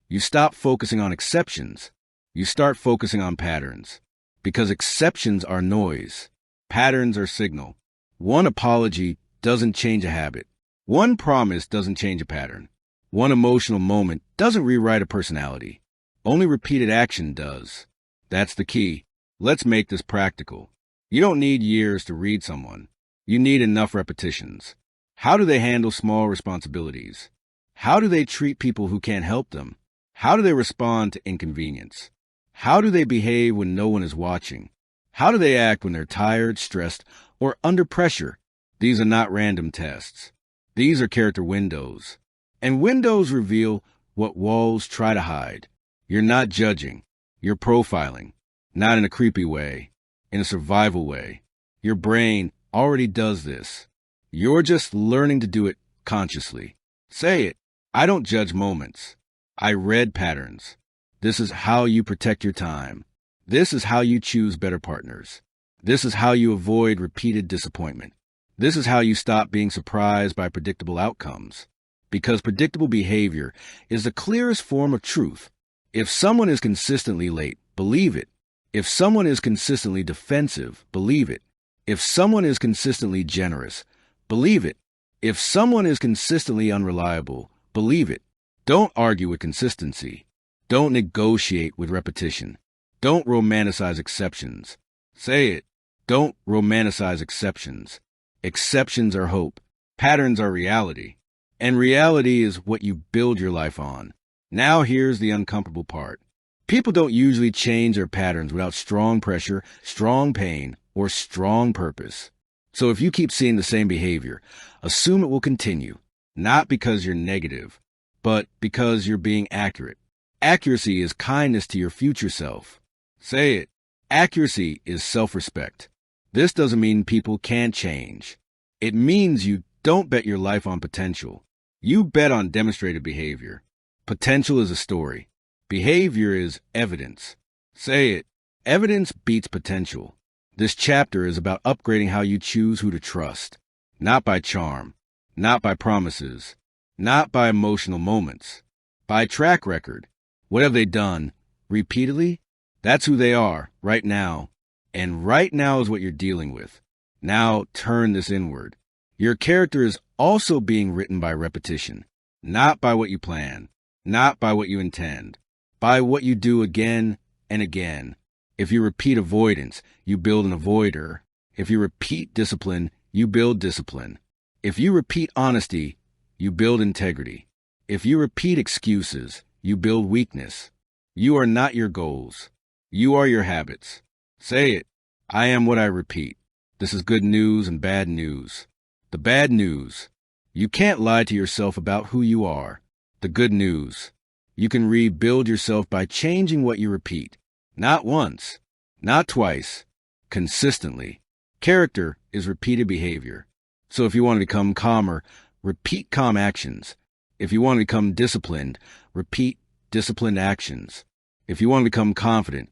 You stop focusing on exceptions. You start focusing on patterns. Because exceptions are noise. Patterns are signal. One apology doesn't change a habit. One promise doesn't change a pattern. One emotional moment doesn't rewrite a personality. Only repeated action does. That's the key. Let's make this practical. You don't need years to read someone. You need enough repetitions. How do they handle small responsibilities? How do they treat people who can't help them? How do they respond to inconvenience? How do they behave when no one is watching? How do they act when they're tired, stressed, or under pressure? These are not random tests. These are character windows. And windows reveal what walls try to hide. You're not judging. You're profiling. Not in a creepy way. In a survival way. Your brain already does this. You're just learning to do it consciously. Say it. I don't judge moments. I read patterns. This is how you protect your time. This is how you choose better partners. This is how you avoid repeated disappointment. This is how you stop being surprised by predictable outcomes. Because predictable behavior is the clearest form of truth. If someone is consistently late, believe it. If someone is consistently defensive, believe it. If someone is consistently generous, believe it. If someone is consistently unreliable, believe it. Don't argue with consistency. Don't negotiate with repetition. Don't romanticize exceptions. Say it. Don't romanticize exceptions. Exceptions are hope. Patterns are reality. And reality is what you build your life on. Now here's the uncomfortable part. People don't usually change their patterns without strong pressure, strong pain, or strong purpose. So if you keep seeing the same behavior, assume it will continue. Not because you're negative, but because you're being accurate. Accuracy is kindness to your future self. Say it. Accuracy is self-respect. This doesn't mean people can't change. It means you don't bet your life on potential. You bet on demonstrated behavior. Potential is a story. Behavior is evidence. Say it. Evidence beats potential. This chapter is about upgrading how you choose who to trust. Not by charm. Not by promises. Not by emotional moments. By track record. What have they done? Repeatedly? That's who they are, right now. And right now is what you're dealing with. Now turn this inward. Your character is also being written by repetition. Not by what you plan. Not by what you intend. By what you do again and again. If you repeat avoidance, you build an avoider. If you repeat discipline, you build discipline. If you repeat honesty, you build integrity. If you repeat excuses, you build weakness. You are not your goals. You are your habits. Say it. I am what I repeat. This is good news and bad news. The bad news. You can't lie to yourself about who you are. The good news. You can rebuild yourself by changing what you repeat. Not once. Not twice. Consistently. Character is repeated behavior. So if you want to become calmer, repeat calm actions. If you want to become disciplined, repeat disciplined actions. If you want to become confident,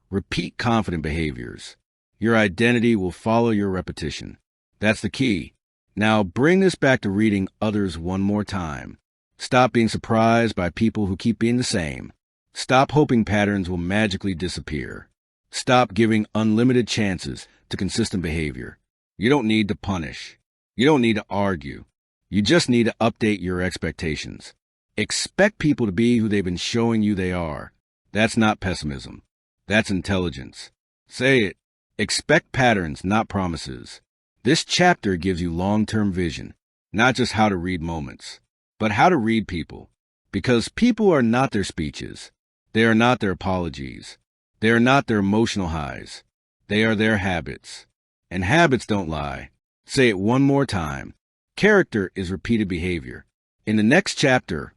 repeat confident behaviors. Your identity will follow your repetition. That's the key. Now bring this back to reading others one more time. Stop being surprised by people who keep being the same. Stop hoping patterns will magically disappear. Stop giving unlimited chances to consistent behavior. You don't need to punish. You don't need to argue. You just need to update your expectations. Expect people to be who they've been showing you they are. That's not pessimism. That's intelligence. Say it. Expect patterns, not promises. This chapter gives you long-term vision, not just how to read moments, but how to read people. Because people are not their speeches. They are not their apologies. They are not their emotional highs. They are their habits. And habits don't lie. Say it one more time. Character is repeated behavior. In the next chapter,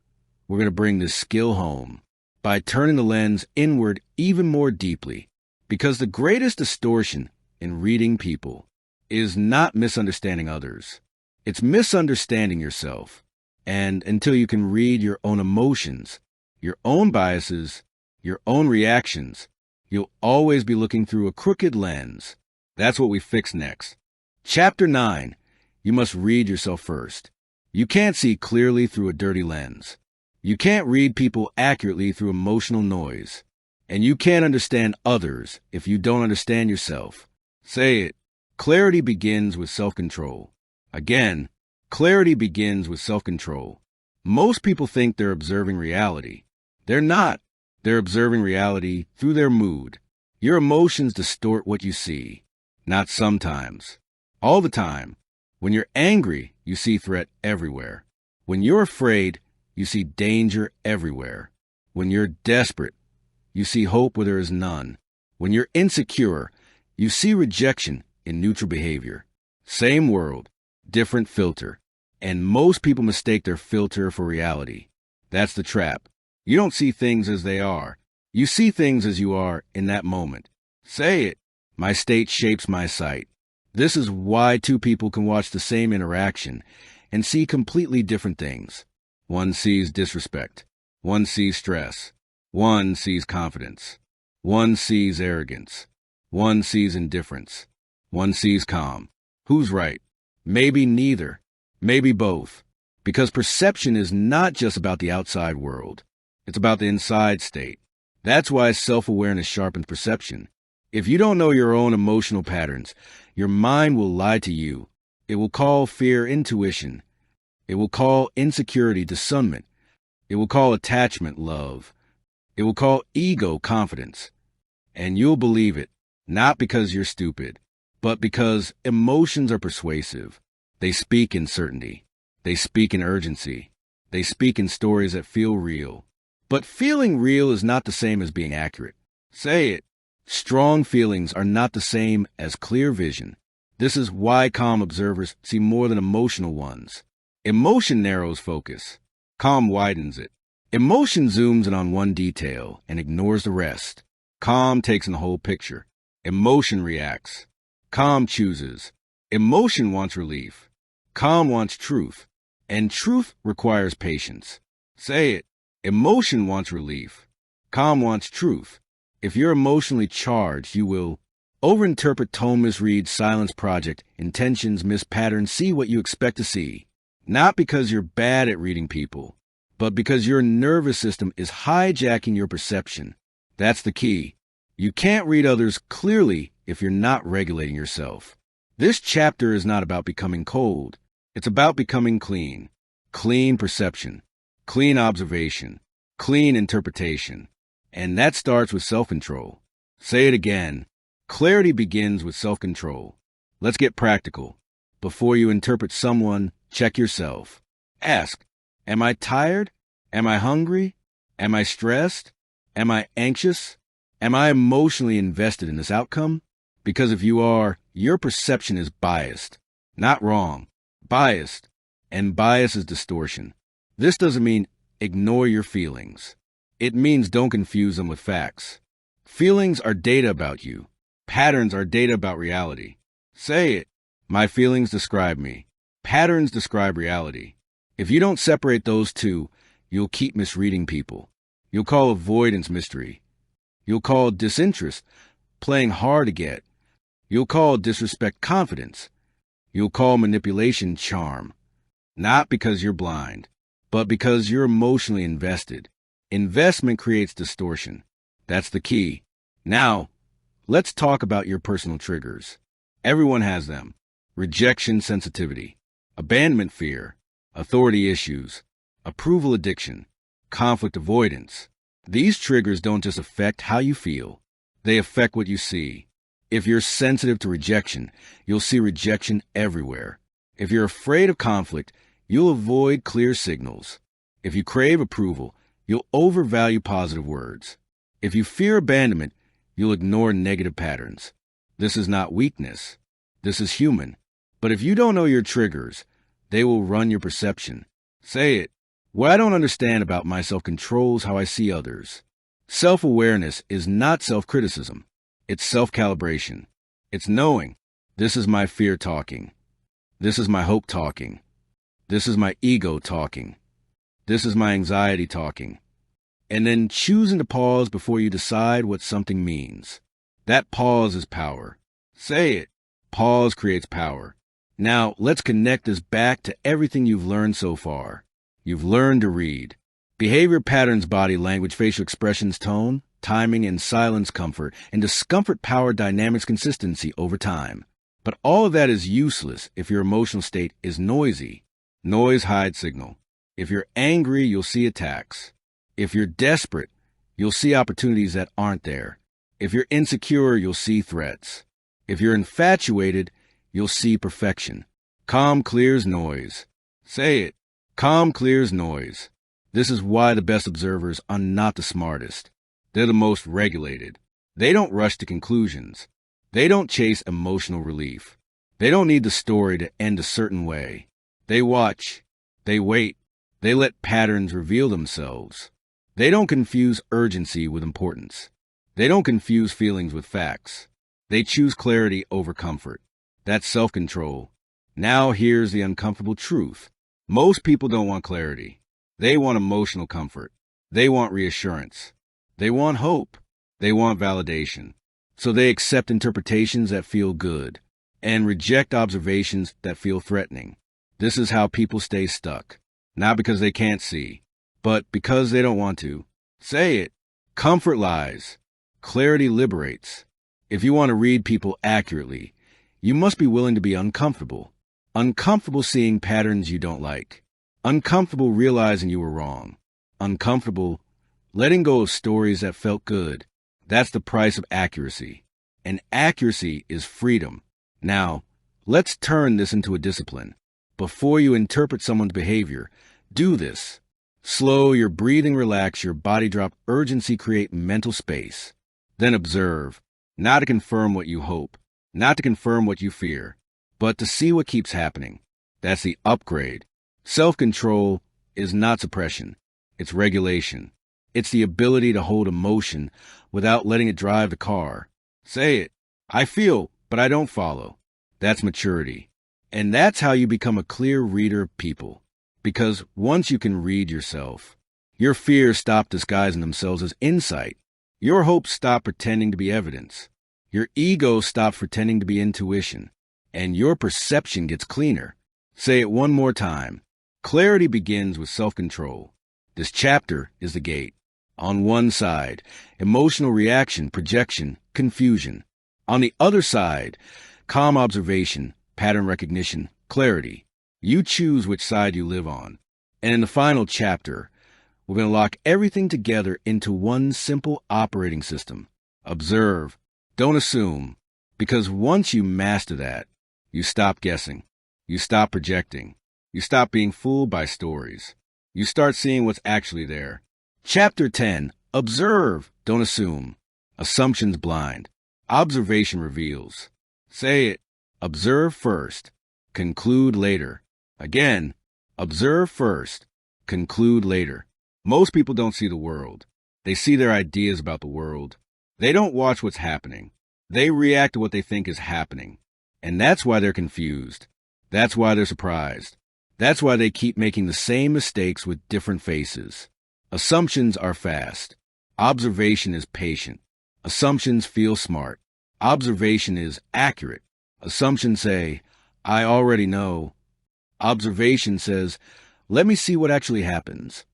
we're going to bring this skill home by turning the lens inward even more deeply. Because the greatest distortion in reading people is not misunderstanding others. It's misunderstanding yourself. And until you can read your own emotions, your own biases, your own reactions, you'll always be looking through a crooked lens. That's what we fix next. Chapter 9. You must read yourself first. You can't see clearly through a dirty lens. You can't read people accurately through emotional noise. And you can't understand others if you don't understand yourself. Say it. Clarity begins with self-control. Again, clarity begins with self-control. Most people think they're observing reality. They're not. They're observing reality through their mood. Your emotions distort what you see. Not sometimes. All the time. When you're angry, you see threat everywhere. When you're afraid, you see danger everywhere. When you're desperate, you see hope where there is none. When you're insecure, you see rejection in neutral behavior. Same world, different filter. And most people mistake their filter for reality. That's the trap. You don't see things as they are. You see things as you are in that moment. Say it. My state shapes my sight. This is why two people can watch the same interaction and see completely different things. One sees disrespect. One sees stress. One sees confidence. One sees arrogance. One sees indifference. One sees calm. Who's right? Maybe neither. Maybe both. Because perception is not just about the outside world. It's about the inside state. That's why self-awareness sharpens perception. If you don't know your own emotional patterns, your mind will lie to you. It will call fear intuition. It will call insecurity discernment. It will call attachment love. It will call ego confidence. And you'll believe it, not because you're stupid, but because emotions are persuasive. They speak in certainty. They speak in urgency. They speak in stories that feel real. But feeling real is not the same as being accurate. Say it. Strong feelings are not the same as clear vision. This is why calm observers see more than emotional ones. Emotion narrows focus. Calm widens it. Emotion zooms in on one detail and ignores the rest. Calm takes in the whole picture. Emotion reacts. Calm chooses. Emotion wants relief. Calm wants truth. And truth requires patience. Say it. Emotion wants relief. Calm wants truth. If you're emotionally charged, you will overinterpret, tone misread, silence project, intentions, miss patterns, see what you expect to see. Not because you're bad at reading people, but because your nervous system is hijacking your perception. That's the key. You can't read others clearly if you're not regulating yourself. This chapter is not about becoming cold. It's about becoming clean. Clean perception. Clean observation. Clean interpretation. And that starts with self-control. Say it again. Clarity begins with self-control. Let's get practical. Before you interpret someone, check yourself. Ask, am I tired? Am I hungry? Am I stressed? Am I anxious? Am I emotionally invested in this outcome? Because if you are, your perception is biased. Not wrong. Biased. And bias is distortion. This doesn't mean ignore your feelings. It means don't confuse them with facts. Feelings are data about you. Patterns are data about reality. Say it. My feelings describe me. Patterns describe reality. If you don't separate those two, you'll keep misreading people. You'll call avoidance mystery. You'll call disinterest playing hard to get. You'll call disrespect confidence. You'll call manipulation charm. Not because you're blind, but because you're emotionally invested. Investment creates distortion. That's the key. Now, let's talk about your personal triggers. Everyone has them. Rejection sensitivity, abandonment fear, authority issues, approval addiction, conflict avoidance. These triggers don't just affect how you feel, they affect what you see. If you're sensitive to rejection, you'll see rejection everywhere. If you're afraid of conflict, you'll avoid clear signals. If you crave approval, you'll overvalue positive words. If you fear abandonment, you'll ignore negative patterns. This is not weakness. This is human. But if you don't know your triggers, they will run your perception. Say it. What I don't understand about myself controls how I see others. Self-awareness is not self-criticism. It's self-calibration. It's knowing, this is my fear talking. This is my hope talking. This is my ego talking. This is my anxiety talking. And then choosing to pause before you decide what something means. That pause is power. Say it. Pause creates power. Now, let's connect this back to everything you've learned so far. You've learned to read. Behavior patterns, body language, facial expressions, tone, timing, and silence comfort, and discomfort power dynamics consistency over time. But all of that is useless if your emotional state is noisy. Noise hides signal. If you're angry, you'll see attacks. If you're desperate, you'll see opportunities that aren't there. If you're insecure, you'll see threats. If you're infatuated, you'll see perfection. Calm clears noise. Say it. Calm clears noise. This is why the best observers are not the smartest. They're the most regulated. They don't rush to conclusions. They don't chase emotional relief. They don't need the story to end a certain way. They watch. They wait. They let patterns reveal themselves. They don't confuse urgency with importance. They don't confuse feelings with facts. They choose clarity over comfort. That's self-control. Now here's the uncomfortable truth. Most people don't want clarity. They want emotional comfort. They want reassurance. They want hope. They want validation. So they accept interpretations that feel good and reject observations that feel threatening. This is how people stay stuck. Not because they can't see, but because they don't want to. Say it. Comfort lies. Clarity liberates. If you want to read people accurately, you must be willing to be uncomfortable. Uncomfortable seeing patterns you don't like. Uncomfortable realizing you were wrong. Uncomfortable letting go of stories that felt good. That's the price of accuracy. And accuracy is freedom. Now, let's turn this into a discipline. Before you interpret someone's behavior, do this. Slow your breathing, relax your body, drop urgency, create mental space. Then observe, not to confirm what you hope, not to confirm what you fear, but to see what keeps happening. That's the upgrade. Self-control is not suppression. It's regulation. It's the ability to hold emotion without letting it drive the car. Say it. I feel, but I don't follow. That's maturity. And that's how you become a clear reader of people. Because once you can read yourself, your fears stop disguising themselves as insight. Your hopes stop pretending to be evidence. Your ego stops pretending to be intuition. And your perception gets cleaner. Say it one more time. Clarity begins with self-control. This chapter is the gate. On one side, emotional reaction, projection, confusion. On the other side, calm observation, pattern recognition, clarity. You choose which side you live on. And in the final chapter, we're going to lock everything together into one simple operating system. Observe. Don't assume. Because once you master that, you stop guessing. You stop projecting. You stop being fooled by stories. You start seeing what's actually there. Chapter 10. Observe. Don't assume. Assumptions blind. Observation reveals. Say it. Observe first. Conclude later. Again. Observe first. Conclude later. Most people don't see the world. They see their ideas about the world. They don't watch what's happening. They react to what they think is happening. And that's why they're confused. That's why they're surprised. That's why they keep making the same mistakes with different faces. Assumptions are fast. Observation is patient. Assumptions feel smart. Observation is accurate. Assumptions say, I already know. Observation says, Let me see what actually happens.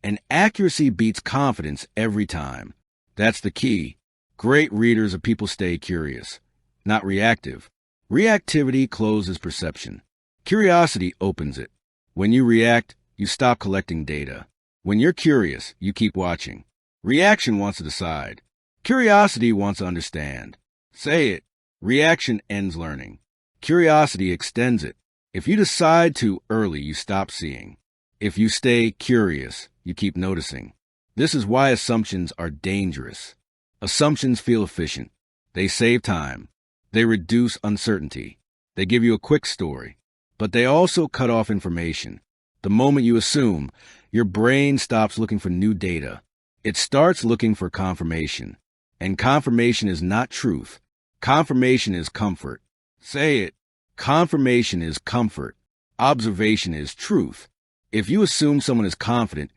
And accuracy beats confidence every time. That's the key. Great readers are people stay curious, not reactive. Reactivity closes perception. Curiosity opens it. When you react, you stop collecting data. When you're curious, you keep watching. Reaction wants to decide. Curiosity wants to understand. Say it. Reaction ends learning. Curiosity extends it. If you decide too early, you stop seeing. If you stay curious, you keep noticing. This is why assumptions are dangerous. Assumptions feel efficient. They save time. They reduce uncertainty. They give you a quick story. But they also cut off information. The moment you assume, your brain stops looking for new data. It starts looking for confirmation. And confirmation is not truth. Confirmation is comfort. Say it. Confirmation is comfort. Observation is truth. If you assume someone is confident,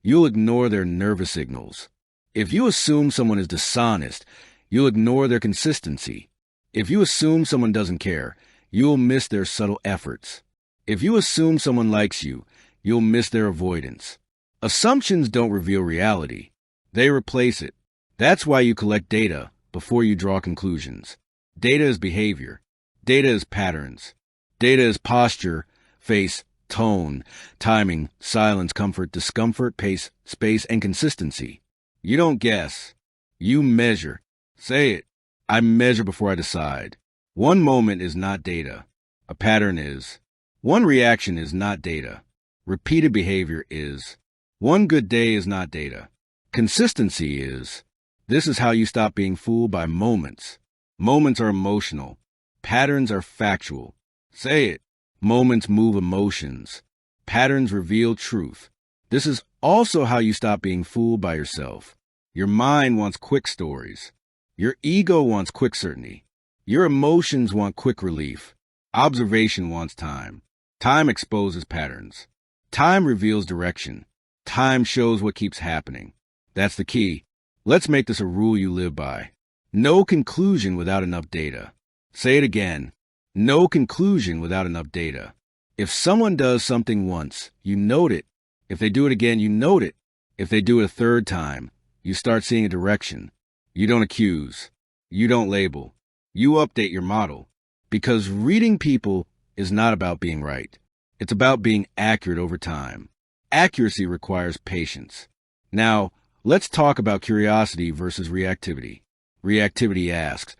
you'll ignore their nervous signals. If you assume someone is dishonest, you'll ignore their consistency. If you assume someone doesn't care, you'll miss their subtle efforts. If you assume someone likes you, you'll miss their avoidance. Assumptions don't reveal reality. They replace it. That's why you collect data before you draw conclusions. Data is behavior. Data is patterns. Data is posture, face, tone, timing, silence, comfort, discomfort, pace, space, and consistency. You don't guess. You measure. Say it. I measure before I decide. One moment is not data. A pattern is. One reaction is not data. Repeated behavior is. One good day is not data. Consistency is. This is how you stop being fooled by moments. Moments are emotional. Patterns are factual. Say it. Moments move emotions. Patterns reveal truth. This is also how you stop being fooled by yourself. Your mind wants quick stories. Your ego wants quick certainty. Your emotions want quick relief. Observation wants time. Time exposes patterns. Time reveals direction. Time shows what keeps happening. That's the key. Let's make this a rule you live by. No conclusion without enough data. Say it again. No conclusion without enough data. If someone does something once, you note it. If they do it again, you note it. If they do it a third time, you start seeing a direction. You don't accuse. You don't label. You update your model. Because reading people is not about being right. It's about being accurate over time. Accuracy requires patience. Now, let's talk about curiosity versus reactivity. Reactivity asks,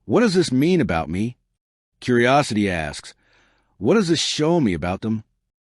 what does this mean about me? Curiosity asks, what does this show me about them?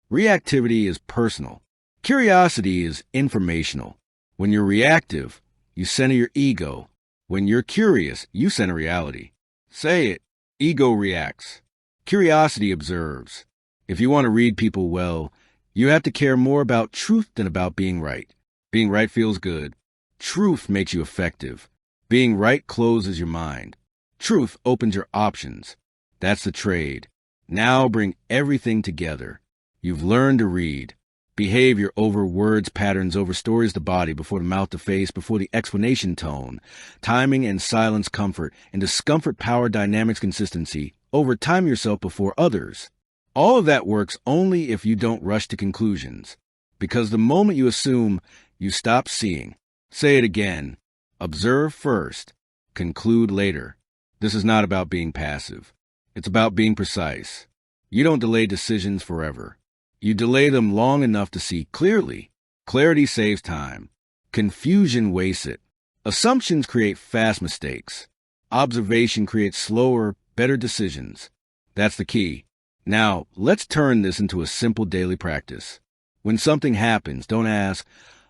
Reactivity is personal. Curiosity is informational. When you're reactive, you center your ego. When you're curious, you center reality. Say it. Ego reacts. Curiosity observes. If you want to read people well, you have to care more about truth than about being right. Being right feels good. Truth makes you effective. Being right closes your mind. Truth opens your options. That's the trade. Now bring everything together. You've learned to read. Behavior over words, patterns over stories, the body, before the mouth, the face, before the explanation tone. Timing and silence, comfort, and discomfort, power, dynamics, consistency. Over time yourself before others. All of that works only if you don't rush to conclusions. Because the moment you assume, you stop seeing. Say it again. Observe first. Conclude later. This is not about being passive. It's about being precise. You don't delay decisions forever. You delay them long enough to see clearly. Clarity saves time. Confusion wastes it. Assumptions create fast mistakes. Observation creates slower, better decisions. That's the key. Now, let's turn this into a simple daily practice. When something happens, don't ask,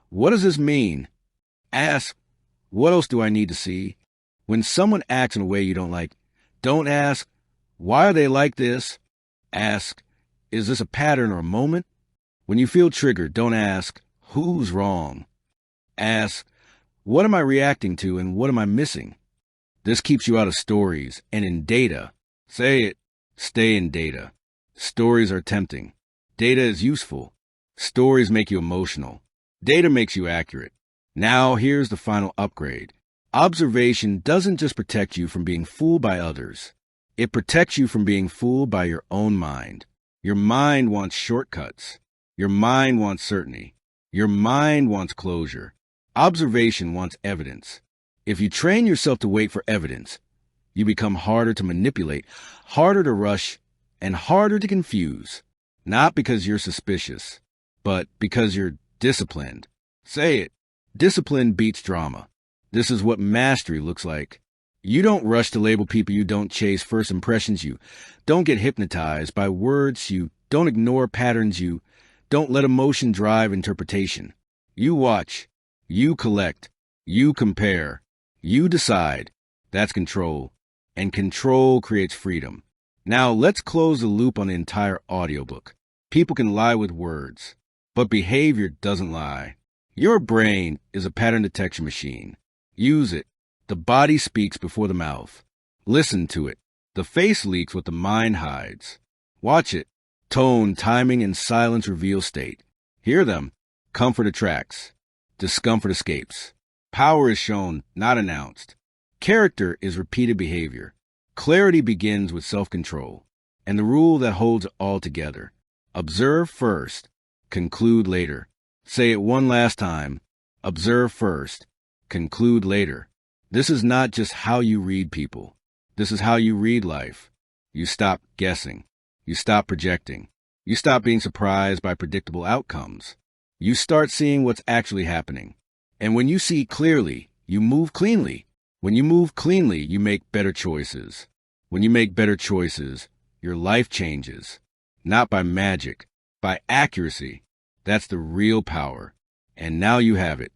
what does this mean? Ask, what else do I need to see? When someone acts in a way you don't like, don't ask, why are they like this? Ask, is this a pattern or a moment? When you feel triggered, don't ask, who's wrong? Ask, what am I reacting to and what am I missing? This keeps you out of stories and in data. Say it, stay in data. Stories are tempting. Data is useful. Stories make you emotional. Data makes you accurate. Now here's the final upgrade. Observation doesn't just protect you from being fooled by others. It protects you from being fooled by your own mind. Your mind wants shortcuts. Your mind wants certainty. Your mind wants closure. Observation wants evidence. If you train yourself to wait for evidence, you become harder to manipulate, harder to rush, and harder to confuse. Not because you're suspicious, but because you're disciplined. Say it. Discipline beats drama. This is what mastery looks like. You don't rush to label people, you don't chase first impressions, you don't get hypnotized by words, you don't ignore patterns, you don't let emotion drive interpretation. You watch, you collect, you compare, you decide. That's control. And control creates freedom. Now let's close the loop on the entire audiobook. People can lie with words, but behavior doesn't lie. Your brain is a pattern detection machine. Use it. The body speaks before the mouth. Listen to it. The face leaks what the mind hides. Watch it. Tone, timing, and silence reveal state. Hear them. Comfort attracts. Discomfort escapes. Power is shown, not announced. Character is repeated behavior. Clarity begins with self-control. And the rule that holds it all together. Observe first. Conclude later. Say it one last time. Observe first. Conclude later. This is not just how you read people. This is how you read life. You stop guessing. You stop projecting. You stop being surprised by predictable outcomes. You start seeing what's actually happening. And when you see clearly, you move cleanly. When you move cleanly, you make better choices. When you make better choices, your life changes. Not by magic, by accuracy. That's the real power. And now you have it.